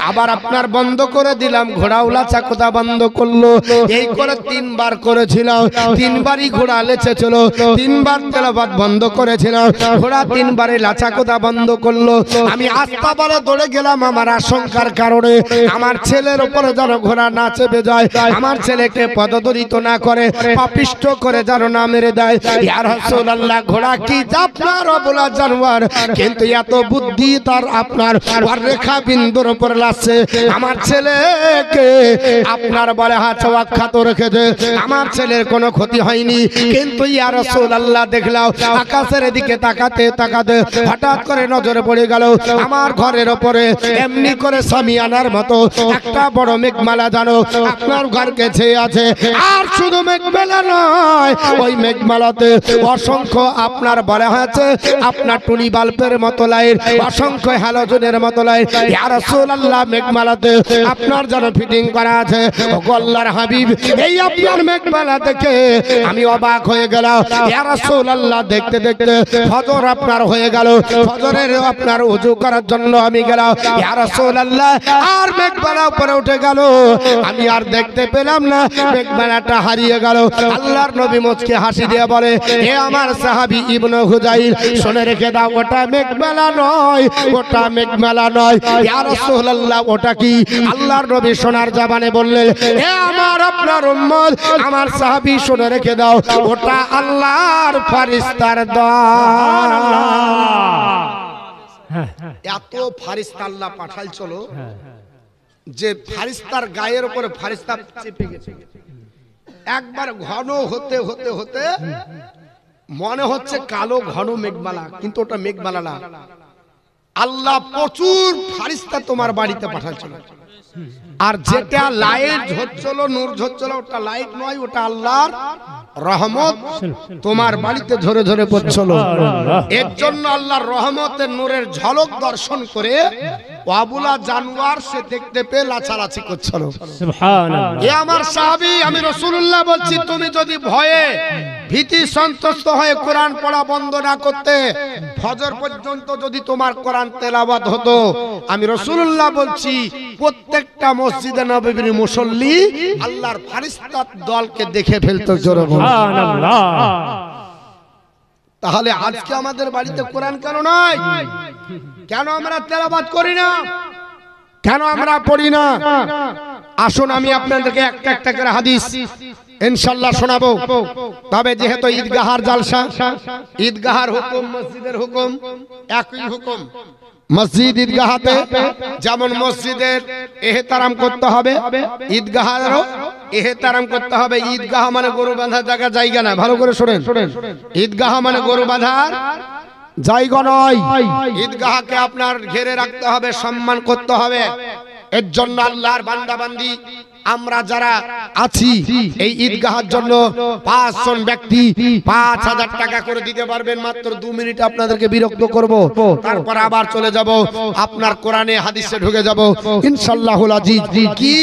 আবার আপনার বন্ধ করে দিলাম, ঘোড়াওয়ালা চাকোদা বন্ধ করলো। এই করে তিনবার করেছিলাম, তিনবারই ঘোড়া লেচেছিল, তিনবার তেলাওয়াত বন্ধ করেছিলাম, ঘোড়া তিনবারে লাচাকোদা বন্ধ করলো। আমি আস্তাবলে দৌড়ে গেলাম আমার আশঙ্কার কারণে, আমার ছেলের উপরে যেন ঘোড়া না চেপে যায়, আমার ছেলেকে পদদলিত না করে, পাপিষ্ট করে যেন না মেরে দেয়। ইয়া রাসূলুল্লাহ, ঘোড়া কি আপনার অবলা জানোয়ার, কিন্তু এত বুদ্ধি তার আপনার রেখা বিন্দুর উপর লাগছে। আমার ছেলেকে আপনার বলে হাত অক্ষত রেখেছে, আমার ছেলের কোনো ক্ষতি হয়নি, কিন্তু ইয়া রাসূলুল্লাহ, দেখলাম আকাশের দিকে তাকাতে তাকাতে হঠাৎ করে নজরে পড়ে গেল আমার ঘরের উপরে এমনি করে সামিয়ানার মতো একটা বড় মেঘমালা জানো আপনার ঘরকে ছেয়ে আছে। আর শুধু মেঘমালা নয়, ওই মেঘমালাতে অসংখ্য আপনার বলা হয়েছে আপনার টুনি বাল্বের মতো লাইট, অসংখ্য হ্যালোজেনের মতো লাইট। ইয়া রাসূলুল্লাহ, মেঘমালাতে আপনার যেন ফিটিং করা আছে। ওগো আল্লাহর হাবিব, এই আপনার মেঘমালা দেখে আমি অবাক হয়ে গেলাম। ইয়া রাসূলুল্লাহ, দেখতে দেখতে ফজর আপনার হয়ে গেল, ফজরের আপনার ওযু করার জন্য আমি গেলাম। ইয়া রাসূলুল্লাহ, আর মেঘমালা উপরে উঠে গেল, আমি আর দেখতে পেলাম না, মেঘমালাটা হারিয়ে গেল। আল্লাহর নবী মুচকি হাসি দিয়ে বলে, হে আমার সাহাবী ইবনে খুজাইল, শুনে রেখে দাও, ওটা মেঘমালা নয়, ওটা মেঘমালা নয়। ইয়া রাসূলুল্লাহ, ওটা কি? আল্লাহর নবী সোনার জবানে বললেন, হে আমার আপনার উম্মত, আমার সাহাবী, শুনে রেখে দাও, ওটা আল্লাহর ফেরেশতার দল। এত ফেরেশতা আল্লাহ পাঠাইছিল যে ফেরেশতার গায়ের উপরে ফেরেশতা চেপে গেছে। একবার ঘন হতে হতে হতে মনে হচ্ছে কালো ঘন মেঘমালা, কিন্তু ওটা মেঘমালা না। আল্লাহ প্রচুর ফেরেশতা তোমার বাড়িতে পাঠাইছিল, আর যেটা লাইট ঝরছিল, নূর ঝরছিল, ওটা লাইট নয়, ওটা আল্লাহর রহমত তোমার বাড়িতে ঝরে ঝরে পড়ছিল। এর জন্য আল্লাহর রহমতের নূরের ঝলক দর্শন করে অবলা জানোয়ার সে দেখতে পেয়ে লাচালাচি করছিল। সুবহানাল্লাহ। এ আমার সাহাবী, আমি রাসূলুল্লাহ বলছি, তুমি যদি ভয়ে ভীতি সন্ত্রস্ত হয়ে কোরআন পড়া বন্ধ না করতে, ফজর পর্যন্ত যদি তোমার কোরআন তেলাওয়াত হতো, আমি রাসূলুল্লাহ বলছি প্রত্যেকটা মসজিদে নববীর মুসল্লি আল্লাহর ফেরেশতার দলকে দেখে ফেলতো। জোরে বলো সুবহানাল্লাহ। তাহলে আজকে আমাদের বাড়িতে কোরআন কেন নাই? কেন আমরা তেলাওয়াত করি না? কেন আমরা পড়ি না? আসুন আমি আপনাদেরকে একটা একটা করে হাদিস ইনশাআল্লাহ শোনাবো। তবে যেহেতু ঈদগাহার জালসা, ঈদগাহার হুকুম, মসজিদের হুকুম একই হুকুম। মসজিদ ঈদগাহাতে যেমন মসজিদের এহতারাম করতে হবে, ঈদগাহেরও এহতারাম করতে হবে। ঈদগাহ মানে গরু বাঁধার জায়গা না, ভালো করে শোনেন। ঈদগাহ মানে গরু বাঁধার জায়গা নয়। ঈদগাহকে আপনার ঘিরে রাখতে হবে, সম্মান করতে হবে। এর জন্য আল্লাহর বান্দা বান্দি আমরা যারা আছি, এই ঈদগাহের জন্য 5 জন ব্যক্তি 5000 টাকা করে দিতে পারবেন। মাত্র 2 মিনিট আপনাদেরকে বিরক্ত করব, তারপর আবার চলে যাব আপনার কোরআনে হাদিসে ঢুকে যাব ইনশাআল্লাহুল আজিজ। কি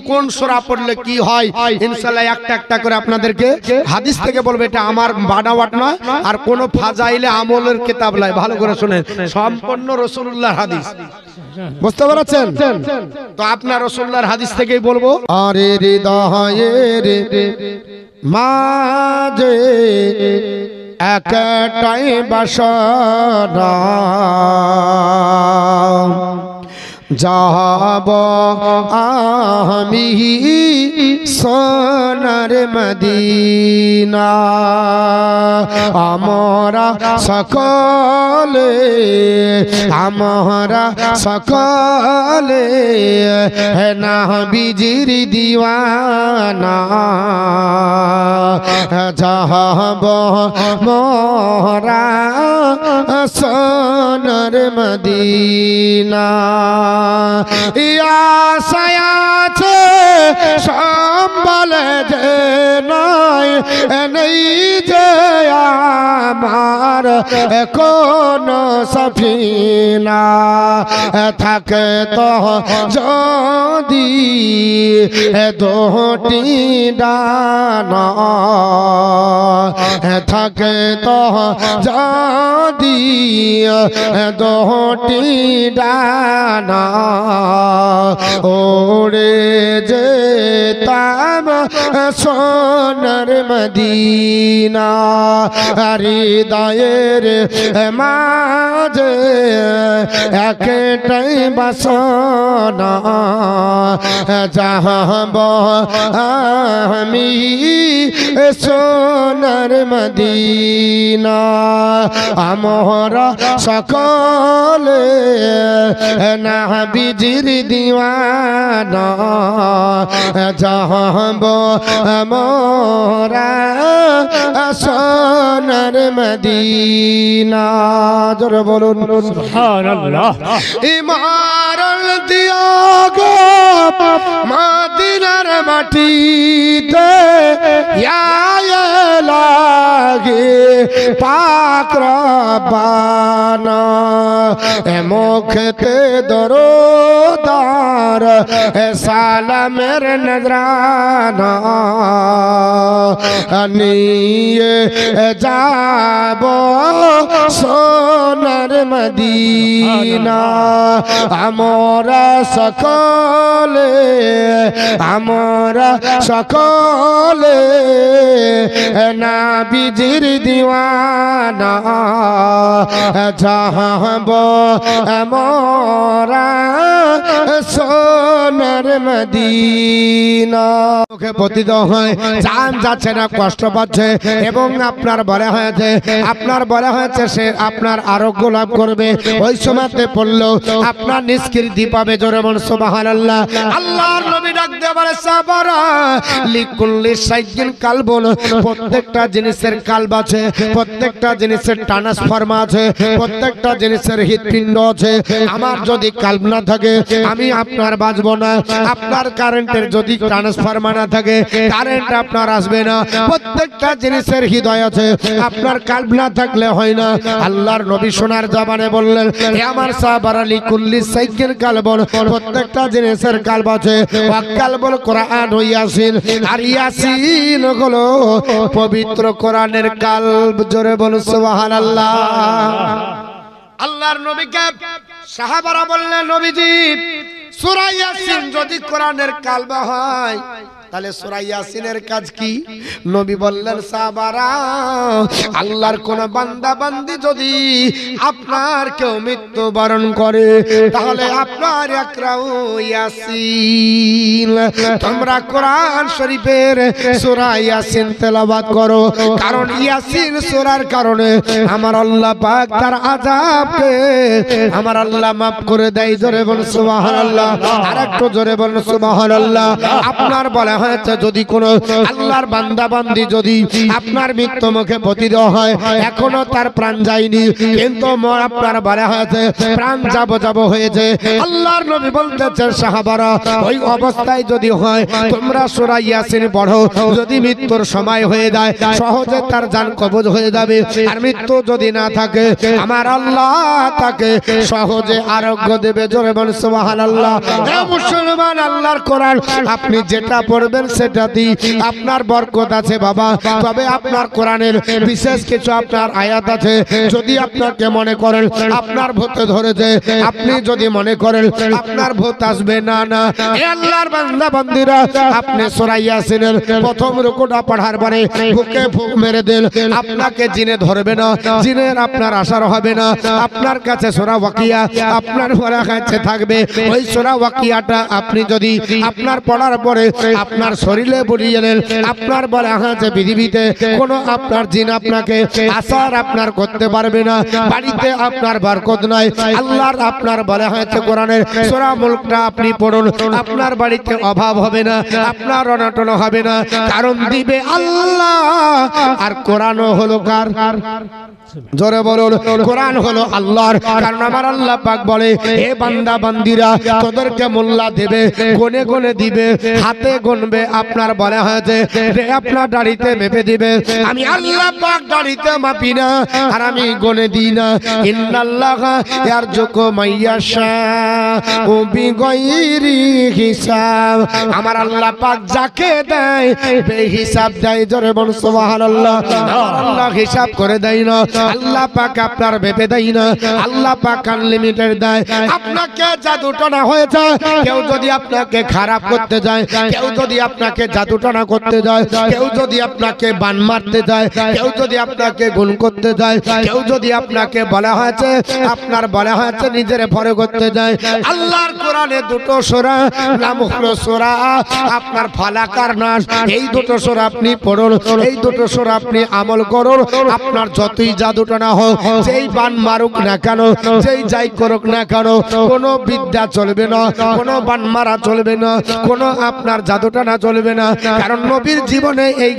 কোন সূরা পড়লে কি হয় ইনশাআল্লাহ একটা একটা করে আপনাদেরকে হাদিস থেকে বলবো। এটা আমার বানাওয়াট না, আর কোন ফাজাইলে আমলের কিতাব নয়। ভালো করে শুনেন, সম্পূর্ণ রাসূলুল্লাহর হাদিস। বুঝতে পারছেন? তো আপনার রাসূলুল্লাহর হাদিস থেকেই বলবো। আরে হৃদয়ের মাঝে একটাই বাসনা যাব আমি সোনার মদিনা আমরা সকলে না বিজির দিওয়ানা যাব মোরা সোনার মদিনা আছে সম্বল যে নয় নেই যে আমার কোন সফিনা থাকে তো যদি দুটি ডানা থাকে তো যদি দুটি ডানা ওড়ে যেতাম সোনার মদিনা হৃদয়ের মাঝে একটাই বাসনা যাব আমি সোনার মদিনা আমরা সকলে না বিজির দিওয়ানা যাব আমরা সোনার মদিনা জোরে বলুন সুবহানাল্লাহ ইমারল দিয়া গো মদিনার মাটিতে লাগে পাক রব্বানা মুখতে দরদার সালামের নজরানা নিয়ে যাব সোনার মদিনা আমরা সকলে না বিজির দিওয়ানা যাব আমরা সোনার মদিনা মুখে পতিত হয় জান যাচ্ছে না কষ্ট পাচ্ছে এবং আপনার বলা হয়েছে সে আপনার আরোগ্য লাভ করবে ওই সময়তে পড়লো আপনার নিষ্কৃতি পাবে জোরে বল সুবহানাল্লাহ আল্লাহর নবী ডাক দিয়ে বলে সাবরা লিকুল্লি শাইইন কালবুন প্রত্যেকটা জিনিসের কালব আছে প্রত্যেকটা জিনিসের ট্রান্সফরমার আছে প্রত্যেকটা জিনিসের হৃৎপিণ্ড আছে আমার যদি কালব না থাকে আমি আপনার বাঁচব না আপনার কারেন্টের যদি ট্রান্সফরমার না থাকে কারেন্ট আপনার আসবে না প্রত্যেকটা জিনিসের হৃদয় আছে আপনার কালব না থাকলে হয় না আল্লাহর নবী সোনার জবানে বললেন হে আমার সাহাবারা লিকুল্লি শাইইন কালবুন প্রত্যেকটা জিনিসের কালব আছে ওয়াকালবুল কোরআন ও ইয়াসিন আর ইয়াসিন হলো পবিত্র কোরআনের কালব জোরে বল সুবহানাল্লাহ আল্লাহর নবীকে সাহাবারা বললেন নবীজি সূরা ইয়াসিন যদি কোরআনের কালব হয় তাহলে সূরা ইয়াসিনের কাজ কি নবী বললেন সাহাবারা আল্লাহর কোন বান্দা বান্দি যদি আপনার কেউ মৃত্যুবরণ করে তাহলে আপনার ইকরাউ ইয়াসিন তোমরা কোরআন শরীফের সূরা ইয়াসিন তেলাওয়াত করো কারণ ইয়াসিন সূরার কারণে আমার আল্লাহ পাক তার আযাবকে আমার আল্লাহ maaf করে দেয় জোরে বলুন সুবহানাল্লাহ আরেকটু জোরে বলুন সুবহানাল্লাহ আপনার বলা হয়েছে যদি কোনো আল্লাহর বান্দা বান্দি যদি আপনার মৃত্যু মুখে পতিত হয় এখনো তার প্রাণ যায়নি কিন্তু আপনার বলা হয়েছে প্রাণ যাব হয়েছে আল্লাহর নবী বলতেছেন সাহাবারা ওই অবস্থায় যদি হয় তোমরা সূরা ইয়াসিন পড়ো যদি মৃত্যুর সময় হয়ে যায় সহজে তার জান কবজ হয়ে যাবে আর মৃত্যু যদি না থাকে আমার আল্লাহ তাকে সহজে আরোগ্য দেবে জোরে বল সুবহানাল্লাহ হে মুসলমান আল্লাহর কোরআন আপনি যেটা পড়ে পড়বেন সেটাতেই আপনার বরকত আছে বাবা। তবে আপনার কোরআনের বিশেষ কিছু আপনার আয়াত আছে, যদি আপনাকে মনে করেন আপনার ভূতে ধরেছে, আপনি যদি মনে করেন আপনার ভূত আসবে, না না, হে আল্লাহর বান্দা বান্দিরা, আপনি সূরা ইয়াসিনের প্রথম রুকুটা পড়ার পরে বুকে ফুঁক মেরে দেন, আপনাকে জিনে ধরবে না, জিনের আপনার আসার হবে না। আপনার কাছে সূরা ওয়াকিয়া আপনার কাছে থাকবে, ওই সূরা ওয়াকিয়াটা আপনি যদি আপনার পড়ার পরে আপনার শরীরে পড়িয়ে নেন, আপনার বলে হাতে পৃথিবীতে কোনো আপনার জিন আপনাকে আসার আপনার করতে পারবে না। বাড়িতে আপনার বরকত নাই, আল্লাহর আপনার বলে হয়েছে কোরআনের সূরা মুলকটা আপনি পড়ুন, আপনার বাড়িতে অভাব হবে না, আপনার অনটন হবে না, কারণ দিবে আল্লাহ। আর কোরআনও হলো কার? জোরে বলুন, কোরআন হলো আল্লাহর। কারণ আমার আল্লাহ পাক বলে, হে বান্দা বান্দিরা, তোদেরকে মোল্লা দেবে, গনে গনে দিবে, হাতে গনবে, আপনার বলা হয়েছে রে আপনার দাড়িতে মেপে দিবে। আমি আল্লাহ পাক দাড়িতে মাপি না, আর আমি গনে দিই না। ইন্নাল্লাহা ইয়ারযুকু মাইয়াশা ও বিগাইরি হিসাব। আমার আল্লাহ পাক যাকে দেয় বেহিসাব দেয়। জোরে বলুন সুবহানাল্লাহ। আল্লাহ হিসাব করে দেয় না, আল্লাহ পাক আপনার ভেবে দেয় না, আল্লাহ পাক আনলিমিটেড দেয়। আপনাকে জাদুটনা হয়েছে, কেউ যদি আপনাকে খারাপ করতে যায়, কেউ যদি আপনাকে জাদুটনা করতে যায়, কেউ যদি আপনাকে বান মারতে যায়, কেউ যদি আপনাকে গুণ করতে যায়, কেউ যদি আপনাকে বলা হয়েছে আপনার বলা হয়েছে নিজের ভরে করতে যায়, আল্লাহর কোরআনে দুটো সূরা নাম হলো সূরা আপনার ফালাক আর নাস। এই দুটো সূরা আপনি পড়ুন, এই দুটো সূরা আপনি আমল করুন, আপনার যতই জাদুটনা হোক, যেই বান মারুক না কেন, যেই যাই করুক না কেন, কোনো বিদ্যা চলবে না, কোনো বান মারা চলবে না, কোনো আপনার জাদুটনা চলবে না। কারণ নবীর জীবনে এই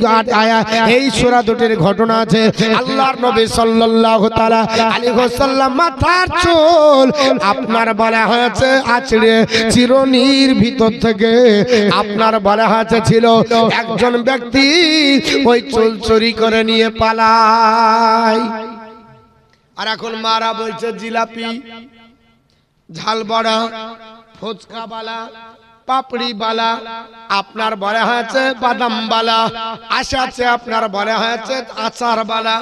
এই সূরা দুটির ঘটনা আছে। আল্লাহর নবী সাল্লাল্লাহু তাআলা আলাইহি ওয়াসাল্লাম মাথার চুল আপনার বলা হয়েছে আছড়ে চিরুনির ভিতর থেকে আপনার বলা হয়েছে ছিল একজন ব্যক্তি ওই চুল চুরি করে নিয়ে পালায়। আর এখন মারা বলছে জিলাপি, ঝাল বড়া, ফুচকা বালা, পাপড়ি বালা, আপনার বলা হয়েছে বাদাম বালা, আশাছে আপনার বলা হয়েছে আচার বালা,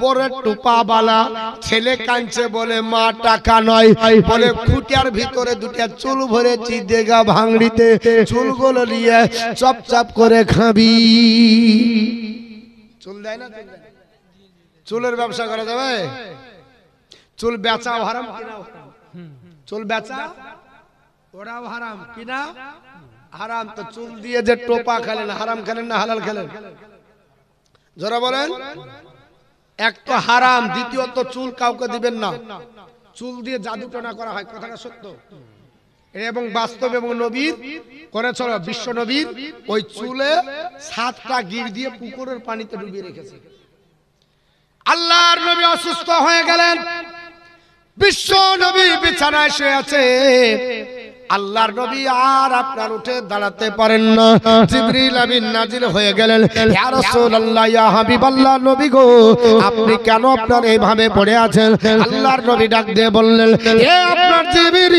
বড় টুপা বালা। ছেলে কাঁদছে বলে মা টাকা নয়, বলে খুঁটিয়ার ভিতরে দুটা চুল ভরেছি দেগা ভাঙড়িতে, চুলগুলো নিয়ে চপ চপ করে খাবি। চুল দেয় না? চুলের ব্যবসা করা যাবে? চুল বেচা হারাম কিনা? চুল বেচা ওরাও হারাম কিনা? হারাম। তো চুল দিয়ে যে টোপা খেলেন, হারাম খেলেন না হালাল খেলেন? যারা বলেন এক তো হারাম, দ্বিতীয়ত চুল কাউকে দিবেন না। চুল দিয়ে জাদুটনা করা হয়, কথাটা সত্য এবং বাস্তব। এবং নবীর করেছিল, বিশ্ব নবীর ওই চুলে 7টা গির দিয়ে পুকুরের পানিতে ডুবিয়ে রেখেছে। আল্লাহর নবী অসুস্থ হয়ে গেলেন, বিশ্ব নবী বিছানায় শুয়ে আছে। আল্লাহর নবী আর আপনার উঠে দাঁড়াতে পারেন না। জিবরিল আমিন নাজিল হয়ে গেলেন, ইয়া রাসূলুল্লাহ, ইয়া হাবিবাল্লাহ, নবী গো আপনি কেন আপনার এইভাবে পড়ে আছেন? আল্লাহর নবী ডাক দিয়ে বললেন, হে আপনার জিবরিল,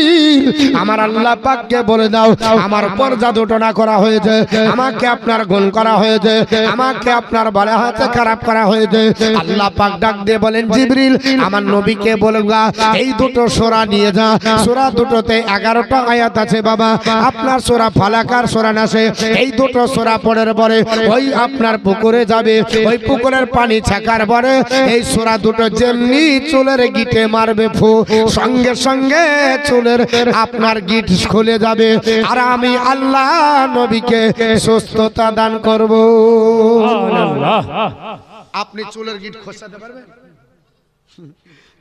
আমার আল্লাহ পাককে বলে দাও আমার উপর জাদুটনা করা হয়েছে, আমাকে আপনার গুণ করা হয়েছে, আমাকে আপনার বলা হয়েছে খারাপ করা হয়েছে। আল্লাহ পাক ডাক দিয়ে বলেন, জিবরিল আমার নবীকে বলবা এই দুটো সূরা নিয়ে যা। সূরা দুটোতে 11টা আয়াত আছে বাবা। আপনার সূরা ফালাক আর সূরা নাসে, এই দুটো সূরা পড়ার পরে ওই আপনার পুকুরে যাবে, ওই পুকুরের পানি ছাকার পরে এই সূরা দুটো যেমনি চুলের গিটে মারবে ফু, সঙ্গে সঙ্গে চুলের আপনার গিট খুলে যাবে। আর আমি আল্লাহ নবীকে সুস্থতা দান করব। আপনি চুলের গিট খসাতে পারবেন?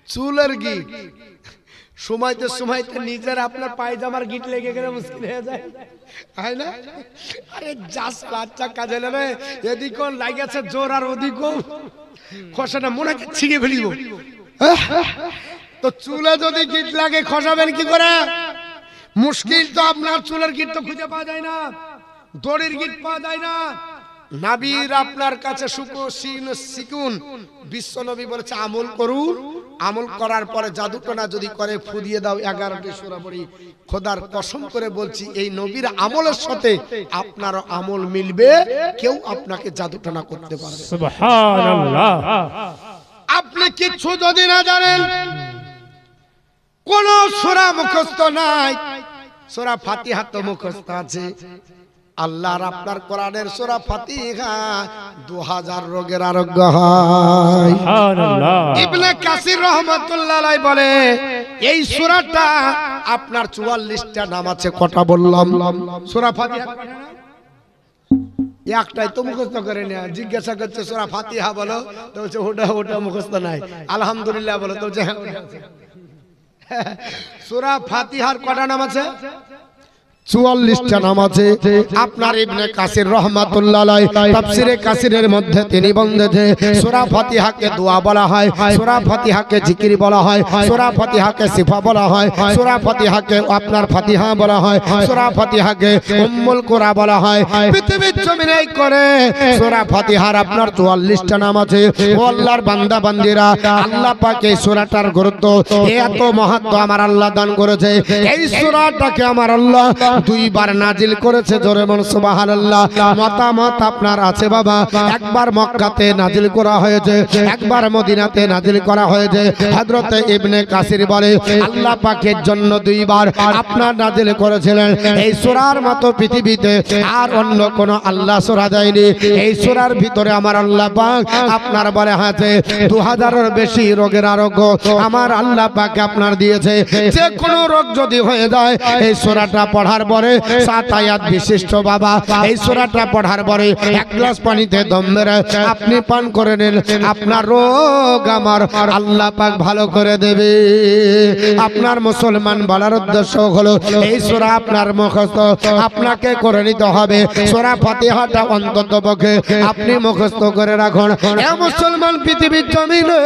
চুলের গিট সময়তে সময়তে নিজের আপনার পায়জামার গিট লেগে গেলে মুশকিল হয়ে যায়, তাই না? আরে জাস বাচ্চা কাজে নেবে, এদিকেও লাগেছে জোর আর ওদিকেও খসাটা মনে ছিঁড়ে ফেলিব। তো চুলে যদি গিট লাগে খসাবেন কি করে? মুশকিল তো। আপনার চুলের গিট তো খুঁজে পাওয়া যায় না, দড়ির গিট পাওয়া যায় না। নাবির আপনার কাছে শিকুন, বিশ্ব নবী বলেছে আমল করুন, আমল করার পরে জাদুটনা যদি করে ফু দিয়ে দাও 11টি সূরা পড়ি, খোদার কসম করে বলছি এই নবীর আমলের সাথে আপনার আমল মিলবে, কেউ আপনাকে জাদুটনা করতে পারবে না। সুবহানাল্লাহ। আপনি কিছু যদি না জানেন, কোন সূরা মুখস্থ নাই, সূরা ফাতিহা তো মুখস্থ আছে। আল্লাহর আপনার কোরআনের সূরা ফাতিহা 2000 রোগের আরোগ্য হয়। সুবহানাল্লাহ। ইবনে কাসির রাহমাতুল্লাহ আলাইহি বলে এই সূরাটা আপনার 44টা নাম আছে। কটা বললাম? সূরা ফাতিহা একটাই তো মুখস্থ করে না। জিজ্ঞাসা করছে সূরা ফাতিহা বলো, তো বলছে ওটা মুখস্থ নাই। আলহামদুলিল্লাহ বলো, তো বলছে হ্যাঁ ওটা আছে। সূরা ফাতিহার কটা নাম আছে? 44টা নাম আছে। আপনার ইবনে কাসির রাহমাতুল্লাহ আলাইহি তাফসীরে কাসিরের মধ্যে তিনি বলেছে সূরা ফাতিহাকে দোয়া বলা হয়, সূরা ফাতিহাকে জিকির বলা হয়, সূরা ফাতিহাকে শিফা বলা হয়, সূরা ফাতিহাকে আপনার ফাতিহা বলা হয়, সূরা ফাতিহাকে উম্মুল কুরআন বলা হয়। পৃথিবীর জমিনে এই করে সূরা ফাতিহার আপনার 44টা নাম আছে। ও আল্লাহর বান্দা বান্দিরা, আল্লাহ পাক এই সূরাটার গুরুত্ব, এত মাহাত্ম্য আমার আল্লাহ দান করেছে। এই সূরাটাকে আমার আল্লাহ 2 বার নাজিল করেছে। জোরে বল সুবহানাল্লাহ। মতামত আপনার আছে বাবা। একবার মক্কাতে নাজিল করা হয়েছে, একবার মদিনাতে নাজিল করা হয়েছে। হযরত ইবনে কাসির বলে আল্লাহ পাকের জন্য 2 বার আপনার নাজিল করেছিলেন। এই সূরার মতো পৃথিবীতে আর অন্য কোন আল্লাহ সূরা দেয়নি। এই সূরার ভিতরে আমার আল্লাহ পাক আপনার বলে আছে 2000-এর বেশি রোগের আরোগ্য আমার আল্লাহ পাক আপনার দিয়েছে। যে কোনো রোগ যদি হয়ে যায় এই সূরাটা পড়ার পরে 7 আয়াত বিশিষ্ট বাবা, এই সূরাটা পড়ার পরে 1 গ্লাস পানিতে দম মেরে আপনি পান করে নেন, আপনার রোগ আমার আল্লাহ পাক ভালো করে দেবে। আপনার মুসলমান বলার উদ্দেশ্য হলো এই সূরা আপনার মুখস্থ আপনাকে করে নিতে হবে। সূরা ফাতিহাটা অন্ততপক্ষে আপনি মুখস্থ করে রাখুন। এ মুসলমান, পৃথিবীর জমিনে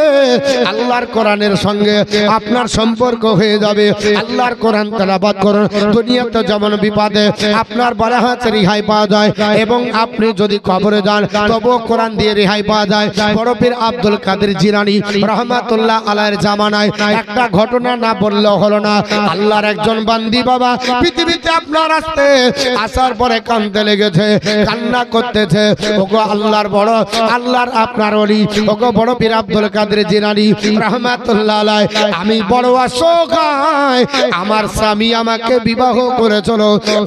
আল্লাহর কোরআনের সঙ্গে আপনার সম্পর্ক হয়ে যাবে। আল্লাহর কোরআন তেলাওয়াত করুন। দুনিয়াতে যেমন বিপদে আপনার বলা হচ্ছে রেহাই পাওয়া যায়, এবং আপনি যদি কবরে যান তবুও কোরআন দিয়ে রেহাই পাওয়া যায়। বড় পীর আব্দুল কাদের জিলানী রাহমাতুল্লাহ আলাইহির জামানায় একটা ঘটনা না বললেও হলো না। আল্লাহর একজন বান্দি বাবা পৃথিবীতে আপনার আসার পরে কাঁদতে লেগেছে, কান্না করতেছে। ওগো আল্লাহর বড়, আল্লাহর আপনার ওলি, ওগো বড় পীর আব্দুল কাদের জিলানী রাহমাতুল্লাহ আলাইহি, আমি বড় অসহায়, আমার স্বামী আমাকে বিবাহ করেছিল,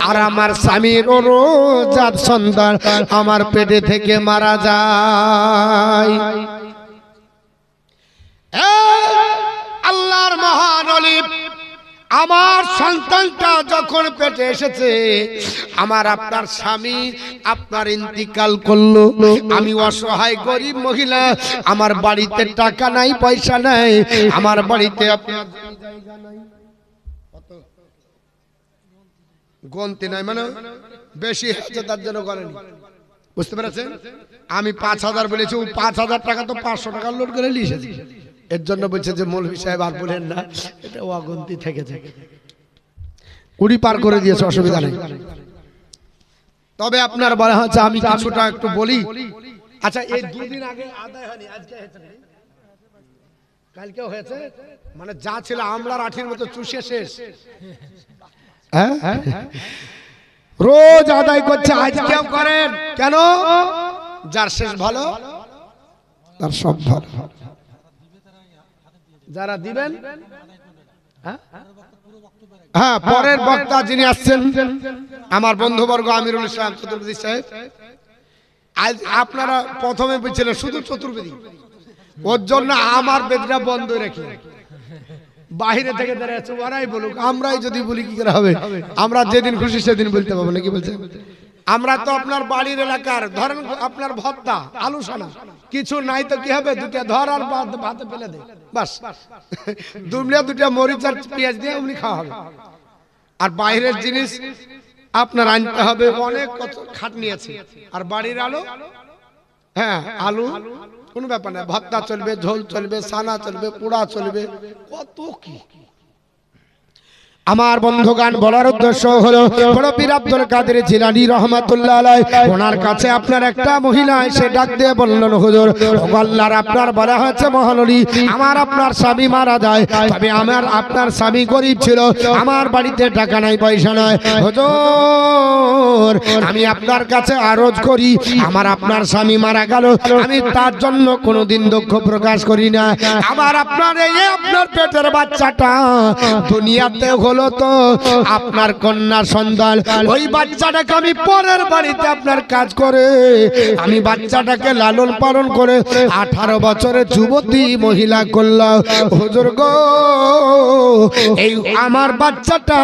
আর আমার স্বামীর রোজার সন্তান আমার পেটে থেকে মারা যায়। আল্লাহর মহান ওলি, আমার সন্তানটা যখন পেটে এসেছে আমার আপনার স্বামী আপনার ইন্তিকাল করলো। আমি অসহায় গরিব মহিলা, আমার বাড়িতে টাকা নাই, পয়সা নাই, আমার বাড়িতে আপনার জায়গা নাই, গন্তি নাই, মানে বেশি হচ্ছে তার জন্য করেনি। বুঝতে পেরেছেন? আমি 5000 বলেছি, ও 5000 টাকা তো 500 টাকা লোড করে লিখেছি। এর জন্য বলছে যে মৌলভী সাহেব আর বলেন না, এটা অগন্তি থেকে যায়, 20 পার করে দিয়েছে, অসুবিধা নেই। তবে আপনার বলা হচ্ছে আমি কিছুটা একটু বলি। আচ্ছা, এই 2 দিন আগে আদায় হয়নি, আজকে হয়েছে, কালকেও হয়েছে, মানে যা ছিল আমলার আঠির মতো চুষে শেষ। রোজ আদায় করছে, আজকেও করেন কেন? যার শেষ ভালো তার সব ভালো। যারা দিবেন, হ্যাঁ, পরের বক্তা যিনি আসছেন আমার বন্ধুবর্গ আমিরুল ইসলাম চতুর্বেদী সাহেব। আজ আপনারা প্রথমে বলছিলেন শুধু চতুর্বেদী, ওর জন্য আমার বেদটা বন্ধ রেখে বাহিরে থেকে দাঁড়াচ্ছে, ওরাই বলুক, আমরাই যদি বলি কি করে হবে? আমরা যেদিন খুশি সেদিন বলতে পারবো না, কি বলছেন? আমরা তো আপনার বাড়ির এলাকার, ধরেন আপনার ভর্তা আলু সানা কিছু নাই তো কি হবে, 2টা ধর আর ভাতে ফেলে দে, বাস। দুমড়ে 2টা মরিচ আর পেঁয়াজ দিয়ে এমনি খাওয়া হবে। আর বাইরের জিনিস আপনার আনতে হবে, অনেক কত খাটনি আছে। আর বাড়ির আলু, হ্যাঁ আলু কোনো ব্যাপার না, ভর্তা চলবে, ঝোল চলবে, সানা চলবে, পোড়া চলবে, কত কি। আমার বন্ধুগান বলার উদ্দেশ্য হলো বড় পীর আব্দুল কাদের জিলানী রহমাতুল্লাহ আলাইহি ওনার কাছে আপনার একটা মহিলা এসে ডাক দিয়ে বললেন, হুজুর ওগো আল্লাহর আপনার বলা হয়েছে মহানবী আমার আপনার স্বামী মারা যায়, তবে আমার আপনার স্বামী গরিব ছিল, আমার বাড়িতে টাকা নাই পয়সা নাই, হুজুর আমি আপনার কাছে আরজ করি আমার আপনার স্বামী মারা গেল, আমি তার জন্য কোনোদিন দুঃখ প্রকাশ করি না, আবার আপনার এই আপনার পেটের বাচ্চাটা দুনিয়াতে হলো তো আপনার কন্যা সন্তান, ওই বাচ্চাটাকে আমি পরের বাড়িতে আপনার কাজ করে আমি বাচ্চাটাকে লালন পালন করে 18 বছরের যুবতী মহিলা করলাম, হুজুর গো এই আমার বাচ্চাটা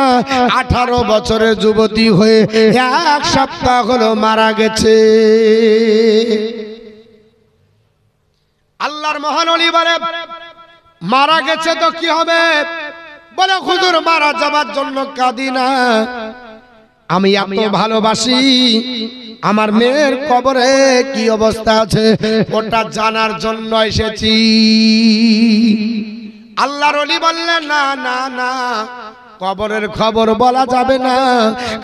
18 বছরের যুবতী হয়ে 1 সপ্তাহ হলো মারা গেছে। আল্লাহর মহান ওলি বলে মারা গেছে তো কি হবে? বলে হুজুর মারা যাবার জন্য কাঁদি না, আমি এত ভালোবাসি, আমার মেয়ের কবরে কি অবস্থা আছে ওটা জানার জন্য এসেছি। আল্লাহর ওলি বললেন না না না, কবরের খবর বলা যাবে না,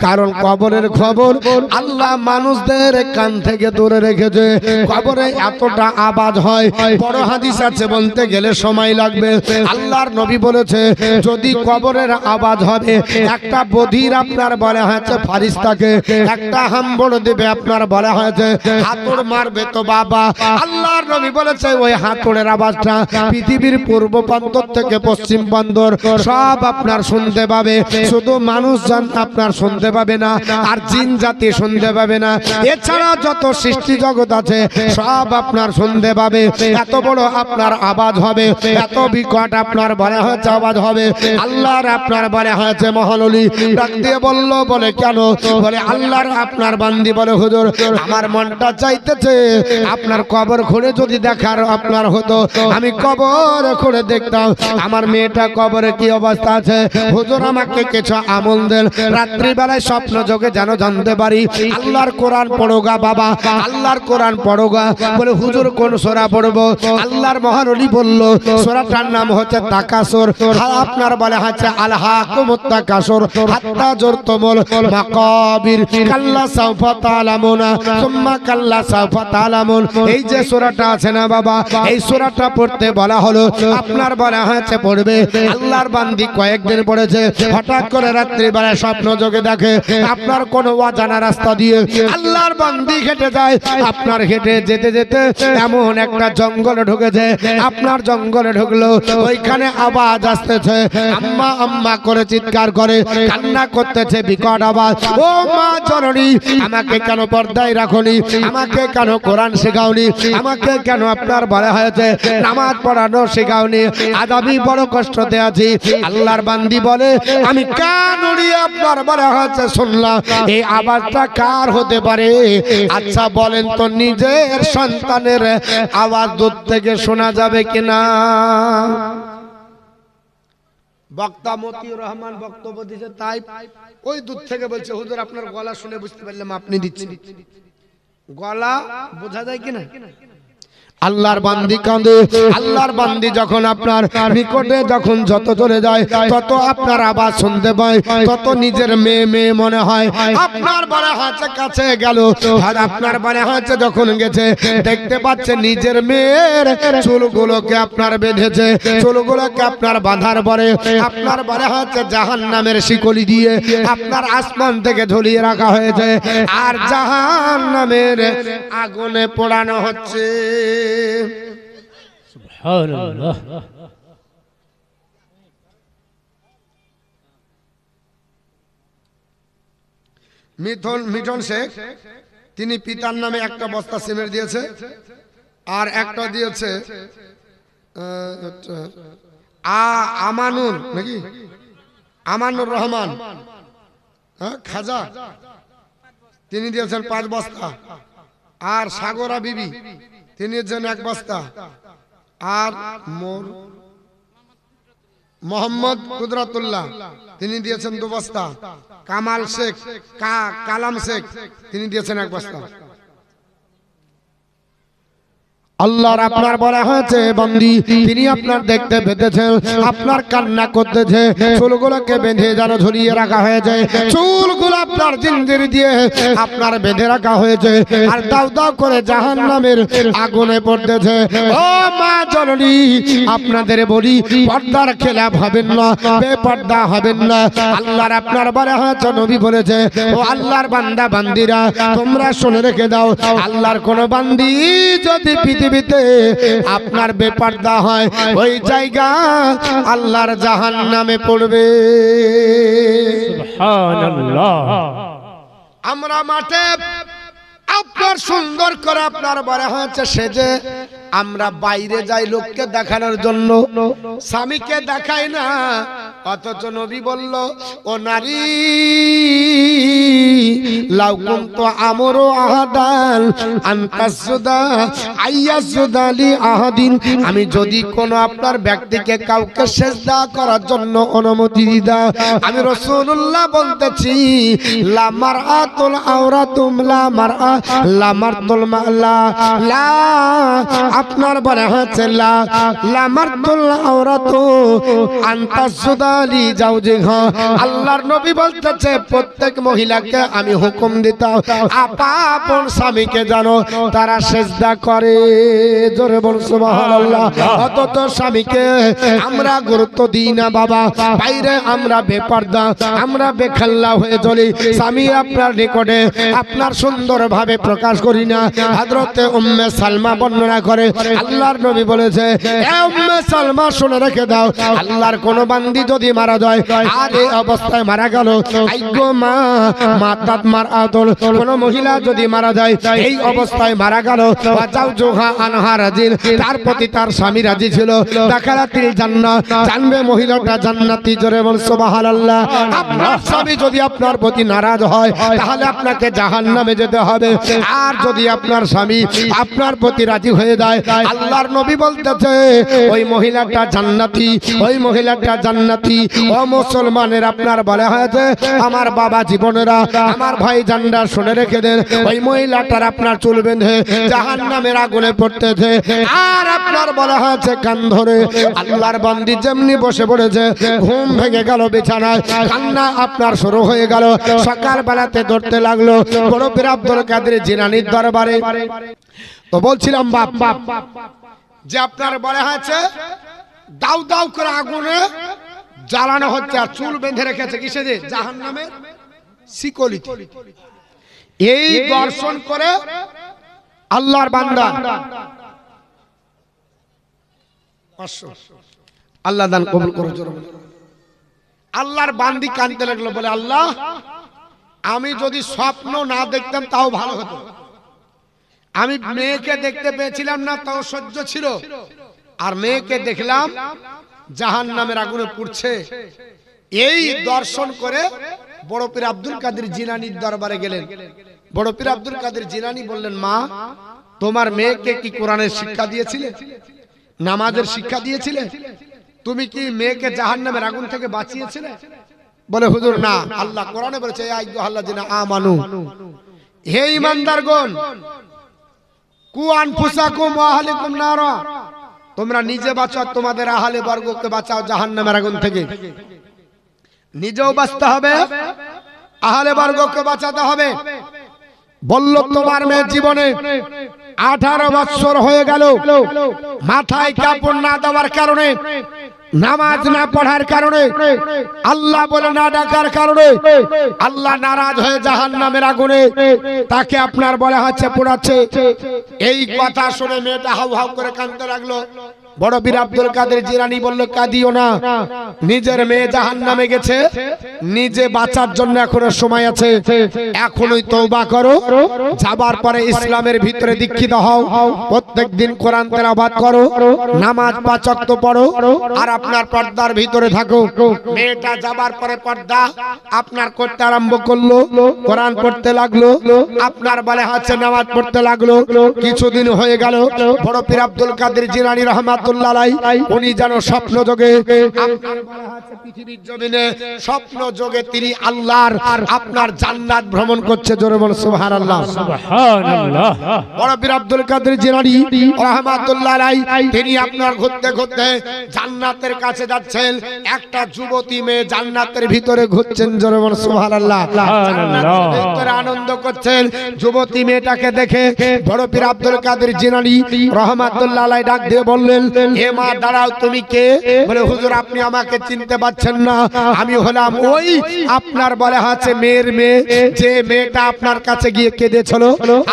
কারণ কবরের খবর আল্লাহ মানুষদের কান থেকে দূরে রেখেছে। কবরে এতটা আওয়াজ হয়, বড় হাদিস আছে বলতে গেলে সময় লাগবে। আল্লাহর নবী বলেছে যদি কবরের আওয়াজ হবে একটা বধির আপনার বলা হয়েছে ফারিস্তাকে একটা হাম্বড় দেবে আপনার বলা হয়েছে হাতুড় মারবে তো বাবা। আল্লাহর নবী বলেছে ওই হাতুড়ের আওয়াজটা পৃথিবীর পূর্ব প্রান্ত থেকে পশ্চিম প্রান্তর সব আপনার শুনতে পাবে, শুধু মানুষজন আপনার শুনতে পাবে না, আর জিন জাতি শুনতে পাবে না, এছাড়া যত সৃষ্টি জগৎ আছে সব আপনার শুনতে পাবে। এত বড় আপনার আওয়াজ হবে, এত বিকট আপনার বলা হয়েছে আওয়াজ হবে। আল্লাহর আপনার বলা হয়েছে মহানবী ডাক দিয়ে বলল, বলে কেন? বলে আল্লাহর আপনার বান্দি বলে হুজুর আমার মনটা চাইতেছে আপনার কবর খুঁড়ে যদি দেখার আপনার হতো, আমি কবর খুঁড়ে দেখতাম আমার মেয়েটা কবরে কি অবস্থা আছে। হুজুর আমাকে কিছু আমল দেন, রাত্রি বেলায় স্বপ্ন যোগে যেন জানতে পারি। আল্লাহর কোরআন পড়োগা বাবা, আল্লাহর কোরআন পড়োগা। বলে হুজুর কোন সূরা পড়বো? আল্লাহর মহানবী বলল সূরাটার নাম হচ্ছে তাকাসুর, আপনার বলা হচ্ছে আল হাকুমুত তাকাসুর হাত্তা জুরতুমুল মাকাবির কাল্লা সাউফা তাআলামুনা সুম্মা কাল্লা সাউফা তাআলামুন। এই যে সূরাটা আছে না বাবা, এই সূরাটা পড়তে বলা হলো, আপনার বলা হয়েছে পড়বে। আল্লাহর বান্দি কয়েকদিন পড়েছে, হঠাৎ করে রাত্রি বেলায় স্বপ্ন যোগে দেখে আপনার কোন অজানা রাস্তা দিয়ে আল্লাহর বান্দি হেঁটে যায়, আপনার হেঁটে যেতে যেতে এমন একটা জঙ্গলে ঢুকেছে, আপনার জঙ্গলে ঢুকলো, ওইখানে আওয়াজ আসতেছে, আম্মা আম্মা করে চিৎকার করে কান্না করতেছে, বিকট আওয়াজ। ও মা জননী আমাকে কেন পর্দায় রাখোনি, আমাকে কেন কোরআন শেখাওনি, আমাকে কেন আপনার বলা হয়েছে নামাজ পড়ানো শেখাওনি, আজ আমি বড় কষ্টতে আছি। আল্লাহর বান্দি বলে আমি কান উড়িয়ে আপনার বলা হয়েছে শুনলাম, এই আওয়াজটা কার হতে পারে? আচ্ছা বলেন তো নিজের সন্তানের আওয়াজ দূর থেকে শোনা যাবে কিনা? বক্তা মতিউর রহমান বক্তব্য দিয়েছে, তাই ওই দূর থেকে বলছে হুজুর আপনার গলা শুনে বুঝতে পারলাম আপনি দিচ্ছেন। গলা বোঝা যায় কিনা? আল্লাহর বান্দি কাঁদে, আল্লাহর বান্দি যখন আপনার নিকটে যখন যত চলে যায় তত আপনার আওয়াজ শুনতে পায়, তত নিজের মেয়ে মেয়ে মনে হয়। আপনার বলা হয়েছে কাছে গেল, আর আপনার বলা হয়েছে যখন গেছে দেখতে পাচ্ছে নিজের মেয়ের চুলগুলোকে আপনার বেঁধেছে, চুলগুলোকে আপনার বাঁধার পরে আপনার বলা হয়েছে জাহান্নামের শিকলি দিয়ে আপনার আসমান থেকে ঝুলিয়ে রাখা হয়েছে, আর জাহান্নামের আগুনে পোড়ানো হচ্ছে। সুবহানাল্লাহ। মিঠন শেখ তিনি পিতার নামে একটা বস্তা সিমেন্ট দিয়েছে, আর একটা দিয়েছে আমানুর নাকি আমানুর রহমান খাজা, তিনি দিয়েছেন 5 বস্তা, আর সাগরা বিবি তিনি দিয়েছেন 1 বস্তা, আর মোহাম্মদ কুদরতুল্লাহ তিনি দিয়েছেন 2 বস্তা, কামাল শেখ কালাম শেখ তিনি দিয়েছেন 1 বস্তা। আল্লাহর আপনার বলা হয়েছে বান্দি তিনি আপনার দেখতে পেতেছেন আপনার কান্না করতেছে চুলগুলোকে বেঁধে যেন ঝুলিয়ে রাখা হয়েছে চুলগুলো আপনার জিঞ্জির দিয়ে আপনার বেঁধে রাখা হয়েছে আর দাও দাও করে জাহান্নামের আগুনে পড়তেছে ও মা জননী আপনাদের বলি পর্দার খেলাপ হবেন না বেপর্দা হবেন না আল্লাহর আপনার বলা হয়েছে নবী বলেছে ও আল্লাহর বান্দা বান্দিরা তোমরা শুনে রেখে দাও আল্লাহর কোন বান্দি যদি পৃথিবীতে আপনার বেপর্দা হয় ওই জায়গা আল্লাহর জাহান্নামে পড়বে সুবহানাল্লাহ। আমরা মাঠে আপনার সুন্দর করে আপনার বলা হয়েছে সেজে আমরা বাইরে যাই লোককে দেখানোর জন্য স্বামীকে দেখাই না অথচ নবী বলল ও নারী লাউ কুনতু আমরু আহাদান আনতাসুদা আইয়াসুদালি আহাদিন আমি যদি কোন আপনার ব্যক্তিকে কাউকে সিজদা করার জন্য অনুমতি দিদা আমি রাসূলুল্লাহ বলতেছি লা মারআতুল আওরাতুম লা মারআ লা মারতুল মালা লা আপনার বলা হচ্ছে লা লা মারতুল আওরাতু আনতাসুদালি জাওজিহা আল্লাহর নবী বলতেছে প্রত্যেক মহিলাকে আমি হুকুম দিতাম আপন স্বামীকে জানো তারা সিজদা করে জোরে বল সুবহানাল্লাহ অথচ স্বামীকে আমরা গুরুত্ব দিই না বাবা বাইরে আমরা বেপর্দা আমরা বেখাল্লা হয়ে চলি স্বামী আপনার নিকটে আপনার সুন্দরভাবে প্রকাশ করি না হযরতে উম্মে সালমা বর্ণনা করে আল্লাহর নবী বলেছে এ উম্মে সালমা শুনে রেখে দাও আল্লাহর কোন বান্দি যদি মারা যায় আর এই অবস্থায় মারা গেল আইগো মা মাতাত মারআতুল কোন মহিলা যদি মারা যায় এই অবস্থায় মারা গেল বাজাও জোহা আনহা রাজিল তার প্রতি তার স্বামী রাজি ছিল দাখালাতিল জান্নাত জানবে মহিলাটা জান্নাতি জোরে বল সুবহানাল্লাহ আপনার স্বামী যদি আপনার প্রতি নারাজ হয় তাহলে আপনাকে জাহান্নামে যেতে হবে আর যদি আপনার স্বামী আপনার প্রতি রাজি হয়ে যায় আল্লাহর নবী বলতেছে ওই মহিলাটা জান্নাতি ওই মহিলাটা জান্নাতি ও মুসলমানের আপনার বলা হয়েছে আমার বাবা জীবনেরা আমার ভাই জানরা শুনে রেখে দেন ওই মহিলাটার আপনার চুল বেঁধে জাহান্নামের আগুনে পড়তেছে আর আপনার বলা হয়েছে কান ধরে আল্লাহর বান্দি যেমনি বসে পড়েছে ঘুম ভেঙে গেল বিছানায় কান্না আপনার শুরু হয়ে গেল সকাল বেলাতে ধরতে লাগলো বড় পীর আব্দুল কাদের জিলানীর দরবারে তো বলছিলাম বাপ যে আপনার বলা হয়েছে দাউ দাউ করে আগুনে জ্বালানো হচ্ছে আর চুল বেঁধে রেখেছে কিসে যে জাহান্নামের শিকলিতে এই দর্শন করে আল্লাহর বান্দা আল্লাহ দান কবুল করো আল্লাহর বান্দি কাঁদতে লাগলো বলে আল্লাহ আমি যদি স্বপ্ন না দেখতাম তাও ভালো হতো আমি মেয়েকে দেখতে পেয়েছিলাম না তাও সহ্য ছিল আর মেয়েকে দেখলাম জাহান্নামের আগুনে পুড়ছে এই দর্শন করে বড় পীর আব্দুল কাদের জিলানীর দরবারে গেলেন বড় পীর আব্দুল কাদের জিলানী বললেন মা তোমার মেয়েকে কি কোরআনের শিক্ষা দিয়েছিলে নামাজের শিক্ষা দিয়েছিলে তুমি কি মেয়েকে জাহান্নামের আগুন থেকে বাঁচিয়েছিলে বলে হুজুর না আল্লাহ কোরআনে বলেছে ইয়া আইয়ুহাল্লাযিনা আমানু হে ঈমানদারগণ কু আনফুসাকুম ওয়া আহলিকুম নারা তোমরা নিজে বাঁচাও তোমাদের আহলে বর্গকে বাঁচাও জাহান্নামের আগুন থেকে নিজেও বাঁচতে হবে আহলে বর্গকে বাঁচাতে হবে বলল তোমার মেয়ের জীবনে 18 বছর হয়ে গেল মাথায় কাপড় না দেওয়ার কারণে নামাজ না পড়ার কারণে আল্লাহ বলে না ডাকার কারণে আল্লাহ নারাজ হয়ে জাহান্নামের আগুনে তাকে আপনার বলা হচ্ছে পোড়াচ্ছে এই কথা শুনে মেয়েটা হাউ হাউ করে কাঁদতে লাগলো বড় পীর আব্দুল কাদের জিলানী বলল কাঁদিও না নিজের মেয়ে জাহান্নামে গেছে নিজে বাঁচার জন্য এখনো সময় আছে এখনই তওবা করো যাবার পরে ইসলামের ভিতরে দীক্ষিত হও প্রত্যেকদিন কোরআন তেলাওয়াত করো নামাজ 5 ওয়াক্ত পড়ো আর আপনার পর্দার ভিতরে থাকো মেয়েটা যাবার পরে পর্দা আপনার করতে আরম্ভ করলো কোরআন পড়তে লাগলো আপনার বলে হচ্ছে নামাজ পড়তে লাগলো কিছুদিন হয়ে গেল বড় পীর আব্দুল কাদের জিলানী রহমাতুল্লাহ রহমাতুল্লাহ আলাইহি উনি যেন স্বপ্ন যোগে আপনার বলা আছে পৃথিবীর জমিনে স্বপ্ন যোগে তিনি আল্লাহর আপনার জান্নাত ভ্রমণ করছে। জোরে বল সুবহানাল্লাহ। সুবহানাল্লাহ। বড় পীর আব্দুল কাদের জিলানী রহমাতুল্লাহ আলাইহি তিনি আপনার ঘুরতে ঘুরতে জান্নাতের কাছে যাচ্ছেন। একটা যুবতী মেয়ে জান্নাতের ভিতরে ঘুরছেন। জোরে বল সুবহানাল্লাহ। জান্নাতের ভিতরে আনন্দ করছেন। যুবতী মেয়েটাকে দেখে বড় পীর আব্দুল কাদের জিলানী রহমাতুল্লাহ আলাইহি ডাক দিয়ে বললেন, হে মা দাঁড়াও, তুমি কে? বলে, হুজুর আপনি আমাকে চিনতে পারছেন না, আমি হলাম ওই আপনার বলা আছে মেয়ের মেয়ে, যে মেয়েটা আপনার কাছে গিয়ে কেঁদেছিল,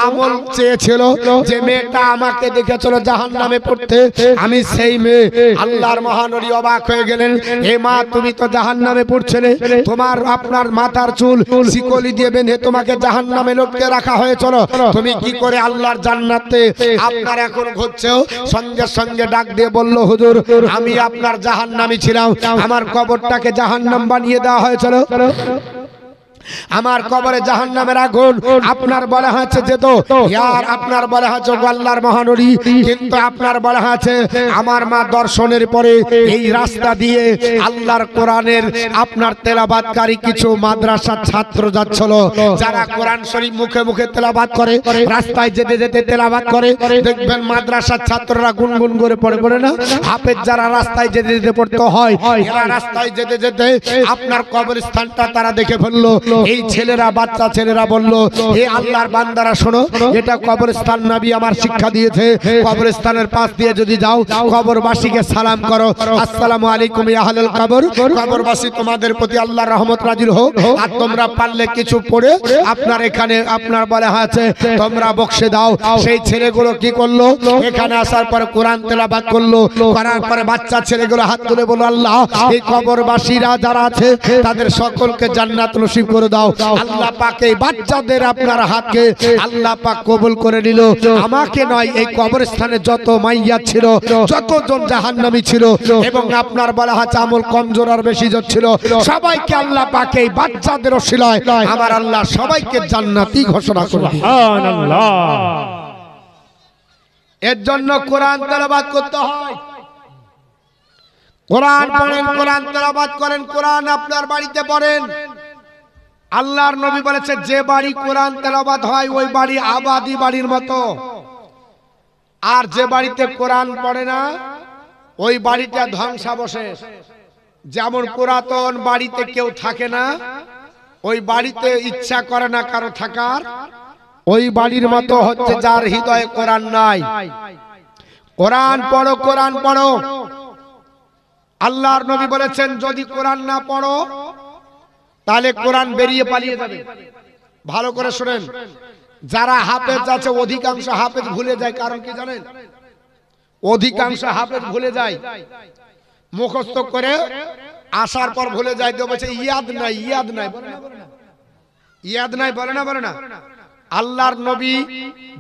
আমল চেয়েছিল, যে মেয়েটা আমাকে দেখেছিল জাহান্নামে পড়তে, আমি সেই মেয়ে। আল্লাহর মহানবী অবাক হয়ে গেলেন, হে মা তুমি তো জাহান্নামে পড়ছিলে, তোমার আপনার মাথার চুল শিকলি দিয়ে বেঁধে তোমাকে জাহান্নামে লটকে রাখা হয়েছিল, তুমি কি করে আল্লাহর জান্নাতে আপনার এখন ঘুরছো? সঙ্গে সঙ্গে ডাক দিয়ে বলল, হুজুর আমি আপনার জাহান্নামী ছিলাম, আমার কবরটাকে জাহান্নাম বানিয়ে দেওয়া হয়েছিল, আমার কবরে জাহান্নামের আগুন আপনার বলা হয়েছে যেত, ইয়ার আপনার বলা হয়েছে আল্লাহর মহানবী, কিন্তু আপনার বলা হয়েছে আমার মা দর্শনের পরে এই রাস্তা দিয়ে আল্লাহর কোরআনের আপনার তেলাওয়াতকারী কিছু মাদ্রাসার ছাত্র যাচ্ছিল, যারা কোরআন শরীফ মুখে মুখে তেলাওয়াত করে, রাস্তায় যেতে যেতে তেলাওয়াত করে, দেখবেন মাদ্রাসার ছাত্ররা গুনগুন করে পড়ে পড়ে না, হাফেজ যারা রাস্তায় যেতে যেতে পড়তে হয়, এরা রাস্তায় যেতে যেতে আপনার কবরস্থানটা তারা দেখে ফেললো। এই ছেলেরা বাচ্চা ছেলেরা বলল, হে আল্লাহর বান্দারা শোনো, এটা কবরস্থান, নবী আমার শিক্ষা দিয়েছে, কবরস্থানের পাশ দিয়ে যদি যাও কবরবাসীকে সালাম করো, আসসালামু আলাইকুম ইয়া আহলাল কবর, কবরবাসী তোমাদের প্রতি আল্লাহর রহমত নাজিল হোক। আর তোমরা পারলে কিছু পড়ে আপনার এখানে আপনার বলা আছে তোমরা বক্সে দাও। সেই ছেলেগুলো কি করলো, এখানে আসার পরে কোরআন তেলাওয়াত করলো, করার পরে বাচ্চা ছেলেগুলো হাত তুলে বলল, আল্লাহ এই কবরবাসীরা যারা আছে তাদের সকলকে জান্নাত নসিব করে দাও। আল্লাহ পাক এই বাচ্চাদের আপনার হাতকে আল্লাহ পাক কবুল করে নিল। আমাকে নয়, এই কবরস্থানে যত মাইয়া ছিল, যতজন জাহান্নামী ছিল এবং আপনার বলা আছে আমল কমজোর আর বেশি ছিল, সবাইকে আল্লাহ পাক এই বাচ্চাদের ওসিলায় আমার আল্লাহ সবাইকে জান্নাতি ঘোষণা করে দিল। সুবহানাল্লাহ। এর জন্য কোরআন তেলাওয়াত করতে হয়। কোরআন পড়েন, কোরআন তেলাওয়াত করেন, কোরআন আপনার বাড়িতে পড়েন। আল্লাহর নবী বলেছে, যে বাড়ি কোরআন তেলাওয়াত হয় ওই বাড়ি আবাদি বাড়ির মতো, আর যে বাড়িতে কোরআন পড়ে না ওই বাড়িটা ধ্বংসাবশেষ। যেমন পুরাতন বাড়িতে কেউ থাকে না, ওই বাড়িতে ইচ্ছা করে না কারো থাকার, ওই বাড়ির মতো হচ্ছে যার হৃদয়ে কোরআন নাই। কোরআন পড়ো, কোরআন পড়ো। আল্লাহর নবী বলেছেন, যদি কোরআন না পড়ো তাহলে কোরআন বেরিয়ে পালিয়ে যাবে। ভালো করে শুনেন, যারা হাফেজ আছে অধিকাংশ হাফেজ ভুলে যায়। কারণ কি জানেন? অধিকাংশ হাফেজ ভুলে যায়, মুখস্থ করে আসার পর ভুলে যায়, তো বলছে ইয়াদ নাই, ইয়াদ নাই, ইয়াদ নাই, বলে না বলে না। আল্লাহর নবী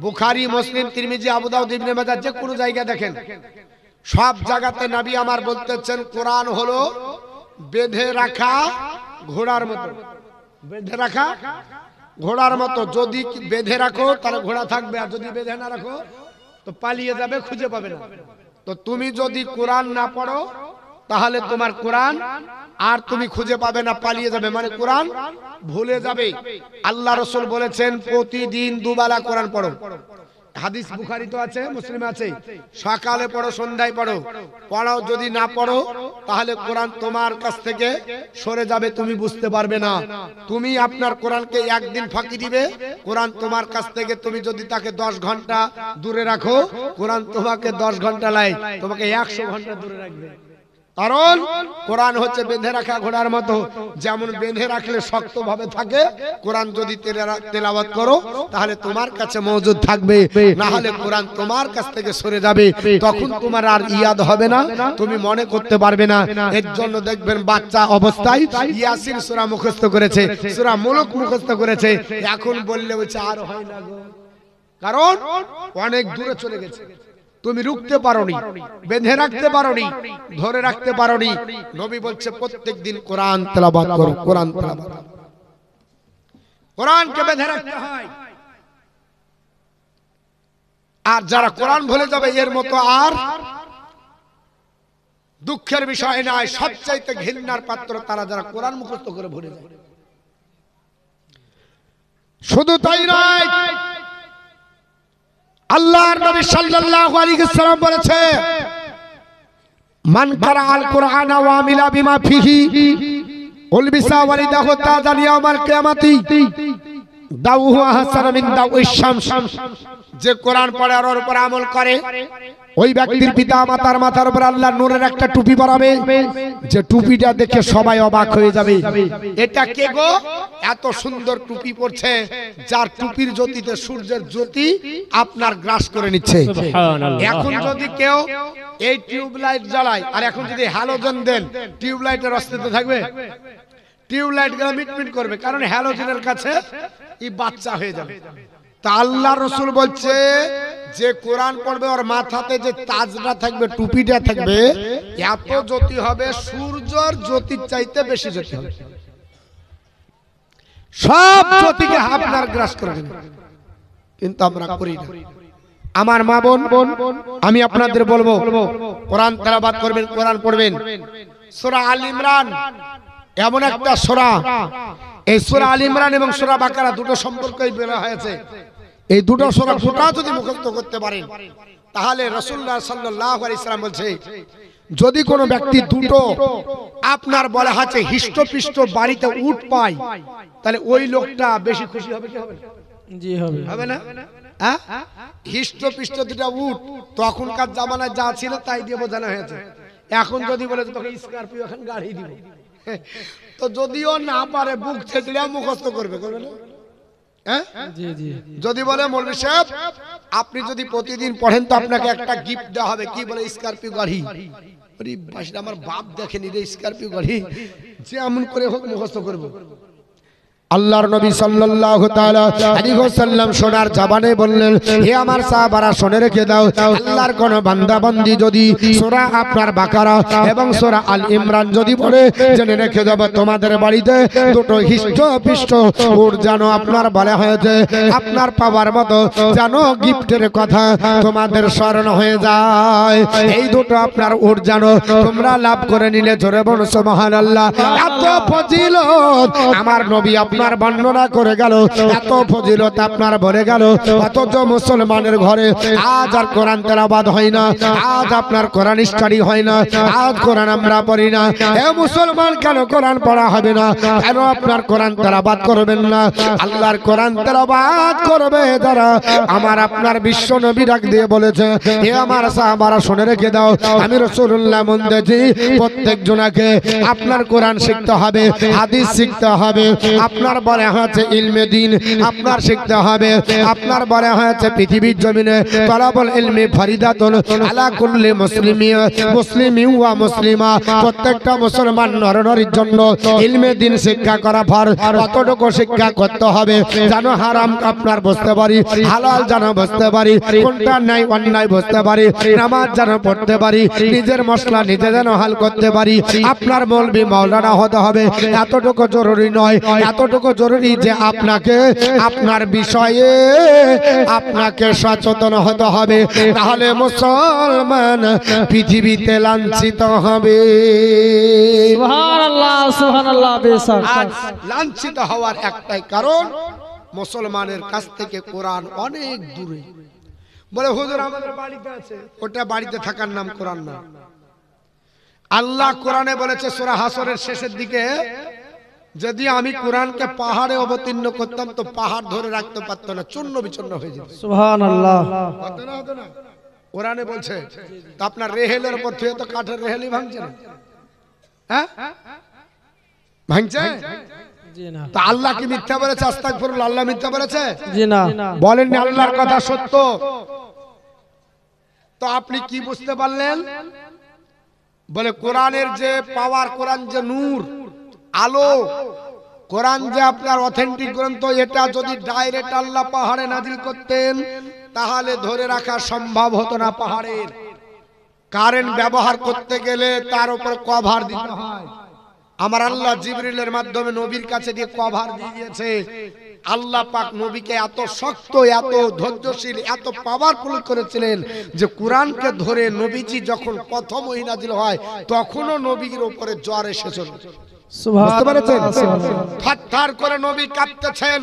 বুখারী, মুসলিম, তিরমিজি, আবু দাউদ, ইবনে মাজাহ যে কোনো জায়গায় দেখেন, সব জায়গাতে নবী আমার বলতেছেন কোরআন হলো বেঁধে রাখা ঘোড়ার মতো। বেঁধে রাখা ঘোড়ার মতো, যদি বেঁধে রাখো তাহলে ঘোড়া থাকবে, আর যদি বেঁধে না রাখো তো পালিয়ে যাবে, খুঁজে পাবে না। তো তুমি যদি কোরআন না পড়ো তাহলে তোমার কোরআন আর তুমি খুঁজে পাবে না, পালিয়ে যাবে, মানে কোরআন ভুলে যাবে। আল্লাহ রাসূল বলেছেন প্রতিদিন দুবেলা কোরআন পড়ো। হাদিস বুখারী তো আছে, মুসলিম আছে, সকালে পড়ো, সন্ধ্যায় পড়ো। পড়াও, যদি না পড়ো তাহলে কোরআন তোমার কাছ থেকে সরে যাবে, তুমি বুঝতে পারবে না। তুমি আপনার কোরআনকে একদিন ফাঁকি দিবে, কোরআন তোমার কাছ থেকে, তুমি যদি তাকে 10 ঘন্টা দূরে রাখো, কোরআন তোমাকে 10 ঘন্টা লাই তোমাকে 100 ঘন্টা দূরে রাখবে। কারণ কোরআন হচ্ছে বেঁধে রাখা ঘোড়ার মতো, যেমন বেঁধে রাখলে শক্ত ভাবে থাকে, কোরআন যদি তেলাওয়াত করো তাহলে তোমার কাছে মজুদ থাকবে, না হলে কোরআন তোমার কাছ থেকে সরে যাবে, তখন তোমার আর ইয়াদ হবে না, তুমি মনে করতে পারবে না। এর জন্য দেখবেন বাচ্চা অবস্থায় ইয়াসিন সূরা মুখস্থ করেছে, সূরা মুলক মুখস্থ করেছে, এখন বললে বলছে আর হয় না গো, কারণ অনেক দূরে চলে গেছে। তুমি রুখতে পারোনি, বেঁধে রাখতে পারোনি, ধরে রাখতে পারোনি। নবী বলছে প্রত্যেকদিন কোরআন তেলাওয়াত করো, কোরআন তেলাওয়াত। কোরআনকে বেঁধে রাখতে হয়। আর যারা কোরআন ভুলে যাবে এর মতো আর দুঃখের বিষয় নয়, সবচাইতে ঘৃণার পাত্র তারা যারা কোরআন মুখস্থ করে ভরে যায়। শুধু তাই নয়, আল্লাহর নবী সাল্লাল্লাহু আলাইহি ওয়াসাল্লাম বলেছে, মান কারা আল কুরআন ওয়া আমিলা বিমা ফিহি উলবিসা ওয়ালিদাহু তাজান ইয়াউমাল কিয়ামাতি দাউহু আহসান মিন দাউইশ শামস। যে কোরআন পড়ে আর ওর উপর আমল করে, ওই ব্যক্তির পিতা মাতার মাথার উপর আল্লাহর নূরের একটা টুপি পরাবে, যে টুপিটা দেখে সবাই অবাক হয়ে যাবে। এটা কে গো, এত সুন্দর টুপি পরছে, যার টুপির জ্যোতিতে সূর্যের জ্যোতি আপনার গ্রাস করে নিচ্ছে। এখন যদি কেউ এই টিউবলাইট জ্বালায়, আর এখন যদি হ্যালোজেন দেন, টিউবলাইটের অস্তিত্ব থাকবে? টিউবলাইট গুলো মিটমিট করবে, কারণ হ্যালোজেনের কাছে এই বাচ্চা হয়ে যাবে। তা আল্লাহ রাসূল বলছে, যে কোরআন পড়বে ওর মাথাতে যে তাজটা থাকবে, টুপিটা থাকবে, এত জ্যোতি হবে, সূর্যের জ্যোতির চাইতে বেশি জ্যোতি হবে। সব জ্যোতিকে আপনার গ্রাস করে নেবে, কিন্তু আমরা করি না। আমার মা বোন, আমি আপনাদের বলবো, কোরআন তেলাওয়াত করবেন, কোরআন পড়বেন। সূরা আল ইমরান এমন একটা সূরা, এই সূরা আল ইমরান এবং সূরা বাকারা দুটো সম্পর্কই বলা হয়েছে। এই দুটো সূরা গোটা যদি মুখস্থ করতে পারেন, তাহলে রাসূলুল্লাহ সাল্লাল্লাহু আলাইহি ওয়াসাল্লাম বলছে, যদি কোনো ব্যক্তি দুটো আপনার বলা আছে হিষ্টপিষ্ট বাড়িতে উট পায়, তাহলে ওই লোকটা বেশি খুশি হবে কি হবে না? জি হবে। হবে না? হ্যাঁ, হিষ্টপিষ্ট দুটো উট তখনকার জামানায় যা ছিল তাই দিয়ে বোঝানো হয়েছে। এখন যদি বলে তোকে স্করপিও এখন গাড়ি দিব, তো যদিও না পারে বুক ছেড়ে মুখস্থ করবে, করবে না? যদি বলে মৌলভী সাহেব আপনি যদি প্রতিদিন পড়েন তো আপনাকে একটা গিফট দেওয়া হবে, কি বলে? স্করপিও গাড়ি। আমার বাপ দেখেনি রে স্করপিও গাড়ি, যে এমন করে হোক মুখস্থ করবো। আল্লাহর নবী সাল্লাল্লাহু তাআলা আলাইহি ওয়াসাল্লাম সোনার জবানে বললেন, হে আমার সাহাবারা শুনে রেখে দাও, আল্লাহর কোন বান্দা বান্দি যদি সূরা আপনার বাকারা এবং সূরা আল ইমরান যদি পড়ে, জেনে রেখে দাও তোমাদের বাড়িতে দুটো হিষ্টপিষ্ট উট যেন আপনার বলা হয়েছে, আপনার পাওয়ার মতো যেন গিফটের কথা তোমাদের স্মরণ হয়ে যায়। এই দুটো আপনার উট যেন তোমরা লাভ করে নিলে, জোরে বলো সুবহানাল্লাহ। এত ফজিলত আমার নবী আপনার বর্ণনা করে গেল, এত ফজিলত আপনার বলে গেল, অথচ মুসলমানের ঘরে আজ আর কোরআন তেলাওয়াত হয় না, আজ আপনার কোরআন স্টাডি হয় না, আজ কোরআন আমরা পড়ি না। এ মুসলমান, কেন কোরআন পড়া হবে না? কেন আপনার কোরআন তেলাওয়াত করবেন না? আল্লাহর কোরআন তেলাওয়াত করবে যারা, আমার আপনার বিশ্ব নবী ডাক দিয়ে বলেছে, হে আমার সাহাবারা শুনে রেখে দাও, আমি রাসূলুল্লাহ বলেছি প্রত্যেক জনাকে আপনার কোরআন শিখতে হবে, হাদিস শিখতে হবে, আপনার বলা হয়েছে ইলমে দ্বীন আপনার শিখতে হবে, আপনার বলা হয়েছে পৃথিবীর জমিনে তলাবুল ইলমি ফরিদাতুন আলা কুল্লি মুসলিমিন ওয়া মুসলিমা, প্রত্যেকটা মুসলমান নরনারীর জন্য ইলমে দ্বীন শিক্ষা করা ফরজ। কতটুকু শিক্ষা করতে হবে যেন হারাম আপনার বুঝতে পারি, হালাল যেন বুঝতে পারি, কোনটা ন্যায় অন্যায় বুঝতে পারি, নামাজ যেন পড়তে পারি, নিজের মশলা নিজে যেন হাল করতে পারি। আপনার মৌলবি মাওলানা হতে হবে, এতটুকু জরুরি নয়, এতটুকু জরুরি যে আপনাকে আপনার বিষয়ে আপনাকে সচেতন হতে হবে, তাহলে মুসলমান পৃথিবীতে লাঞ্ছিত হবে। সুবহানাল্লাহ, সুবহানাল্লাহ। বেশক লাঞ্ছিত হওয়ার একটাই কারণ, মুসলমানের কাছ থেকে কোরআন অনেক দূরে। বলে হুজুর আমাদের বাড়িতে আছে, ওটা বাড়িতে থাকার নাম কোরআন না। আল্লাহ কোরআনে বলেছে সূরা হাসরের শেষের দিকে, যদি আমি কোরআনকে পাহাড়ে অবতীর্ণ করতাম তো পাহাড় ধরে রাখতে পারতো না, চূর্ণ বিচূর্ণ হয়ে যেত। সুবহানাল্লাহ। হতো না, হতো না? কোরআনে বলছে, তো আপনার রেহেলের উপর থেকে তো কাঠের রেহেলই ভাঙছে না, হ্যাঁ ভাঙছে? জি না। তা আল্লাহ কি মিথ্যা বলেছে? আস্তাগফিরুল্লাহ, আল্লাহ মিথ্যা বলেছে? জি না। বলেননি, আল্লাহর কথা সত্য। তো আপনি কি বুঝতে পারলেন? বলে কোরআনের যে পাওয়ার, কোরআন যে নূর, আলো, কোরআন যে আপনার অথেন্টিক গ্রন্থ, এটা যদি ডাইরেক্ট আল্লাহ পাহাড়ে নাজিল করতেন তাহলে ধরে রাখা সম্ভব হতো না। পাহাড়ের কারেন্ট ব্যবহার করতে গেলে তার উপর কভার দিতে হয়। আমার আল্লাহ জিবরিলের মাধ্যমে নবীর কাছে দিয়ে কভার দিয়ে দিয়েছে, আল্লাহ পাক নবীকে এত শক্ত, এত ধৈর্যশীল, এত পাওয়ারফুল করেছিলেন যে কোরআনকে ধরে নবীজি যখন প্রথম ওহী নাযিল হয় তখনও নবীর উপরে জ্বর এসেছিল। বুঝতে পেরেছেন? থরথর করে নবী কাঁপতেছেন।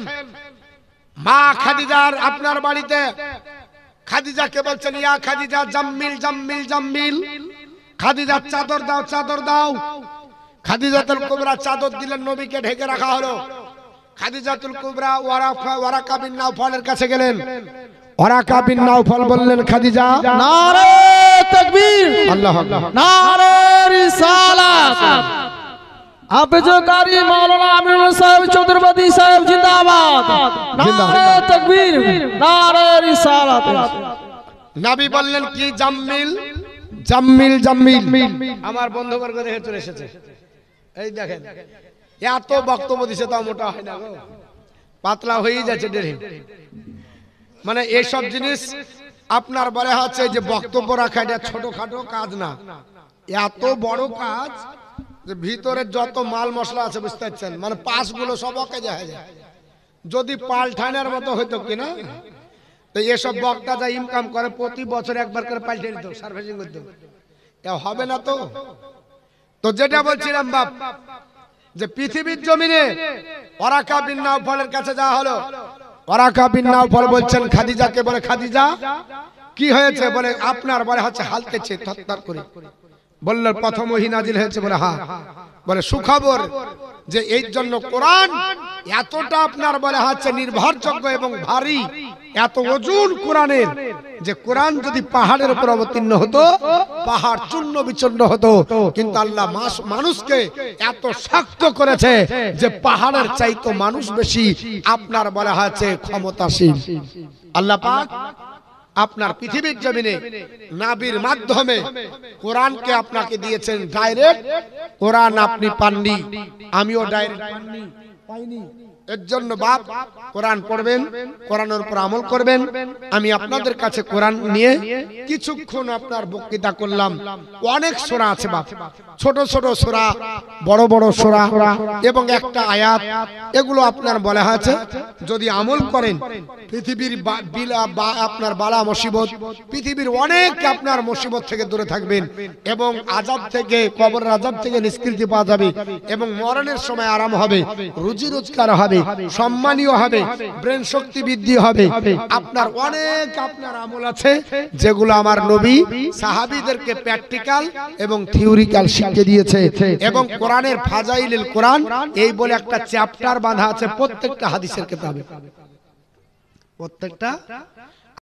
মা খাদিজার আপনার বাড়িতে খাদিজাকে বলছেন, ইয়া খাদিজা জাম্মিল জাম্মিল জাম্মিল, খাদিজা চাদর দাও চাদর দাও। খাদিজাতুল কুবরা চাদর দিলেন, নবীকে ঢেকে রাখা হলো। খাদিজাতুল কুবরা ওয়ারাকা বিন নাওফলের কাছে গেলেন। ওয়ারাকা বিন নাওফল বললেন, খাদিজা, নারে তাকবীর, আল্লাহু আকবার, নারে রিসালাত। হাফেজকারী মাওলানা আমিনুল সাহেব চৌধুরী সাহেব জিন্দাবাদ। নারে তাকবীর, নারে রিসালাত। নবী বললেন, কি জাম্মিল জাম্মিল জাম্মিল। আমার বন্ধুবর্গ দেখে চলে এসেছে। এই দেখেন, এত বক্তব্য দিছে তাও মোটা হয় না গো, পাতলা হয়ে যাচ্ছে ডেরে। মানে এইসব জিনিস আপনার বলে হচ্ছে যে বক্তব্য রাখা এটা ছোটখাটো কাজ না, এত বড় কাজ যে ভিতরে যত মাল মশলা আছে বুঝতে পারছেন, মানে পাশগুলো সব অকেজে হয়ে যায়। যদি পাল্টানোর মতো হইতো কিনা, তো এসব বক্তা যা ইনকাম করে প্রতি বছর একবার করে পাল্টে দিত, সার্ভিসিং করতে হবে না। তো যেটা বলছিলাম বাপ, যে পৃথিবীর জমিনে ওয়ারাকা বিন নাওফলের কাছে যাওয়া হলো। ওয়ারাকা বিন নাওফল বলছেন খাদিজাকে, বলে খাদিজা কি হয়েছে? বলে আপনার বলে হচ্ছে হালতেছে থরথর করে। বললেন প্রথম ওহী নাযিল হয়েছে? বলে হ্যাঁ। বলে সুখবর যে এই জন্য কোরআন এতটা আপনার বলে হচ্ছে নির্ভরযোগ্য এবং ভারী, এত ওজন কোরআনের, যে কোরআন যদি পাহাড়ের উপর অবতীর্ণ হতো পাহাড় চূর্ণ বিচূর্ণ হতো, কিন্তু আল্লাহ মানুষকে এত শক্ত করেছে যে পাহাড়ের চাইতে মানুষ বেশি আপনার বলা হচ্ছে ক্ষমতাশীল। আল্লাহ পাক আপনার পৃথিবীর জমিনে নবীর মাধ্যমে কোরআনকে আপনাকে দিয়েছেন ডাইরেক্ট। কোরআন আপনি পাননি, আমিও ডাইরেক্ট পাইনি। এর জন্য বাপ কোরআন পড়বেন, কোরআনের উপর আমল করবেন। আমি আপনাদের কাছে কোরআন নিয়ে কিছুক্ষণ আপনার বক্তৃতা করলাম। অনেক সূরা আছে বাপ, ছোট ছোট সূরা, বড় বড় সূরা এবং একটা আয়াত, এগুলো আপনার বলা হয়েছে যদি আমল করেন পৃথিবীর আপনার বালা মুসিবত, পৃথিবীর অনেক আপনার মুসিবত থেকে দূরে থাকবেন এবং আযাব থেকে, কবরের আযাব থেকে নিষ্কৃতি পাওয়া যাবে এবং মরণের সময় আরাম হবে, রুজি রোজগার হবে, সম্মানীয় হবে, ব্রেন শক্তি বৃদ্ধি হবে। আপনার অনেক আপনার আমল আছে যেগুলো আমার নবী সাহাবীদেরকে প্র্যাকটিক্যাল এবং থিওরিক্যাল শিখিয়ে দিয়েছে। এবং কোরআনের ফাজাইলুল কোরআন এই বলে একটা চ্যাপ্টার বাঁধা আছে প্রত্যেকটা হাদিসের কিতাবে, প্রত্যেকটা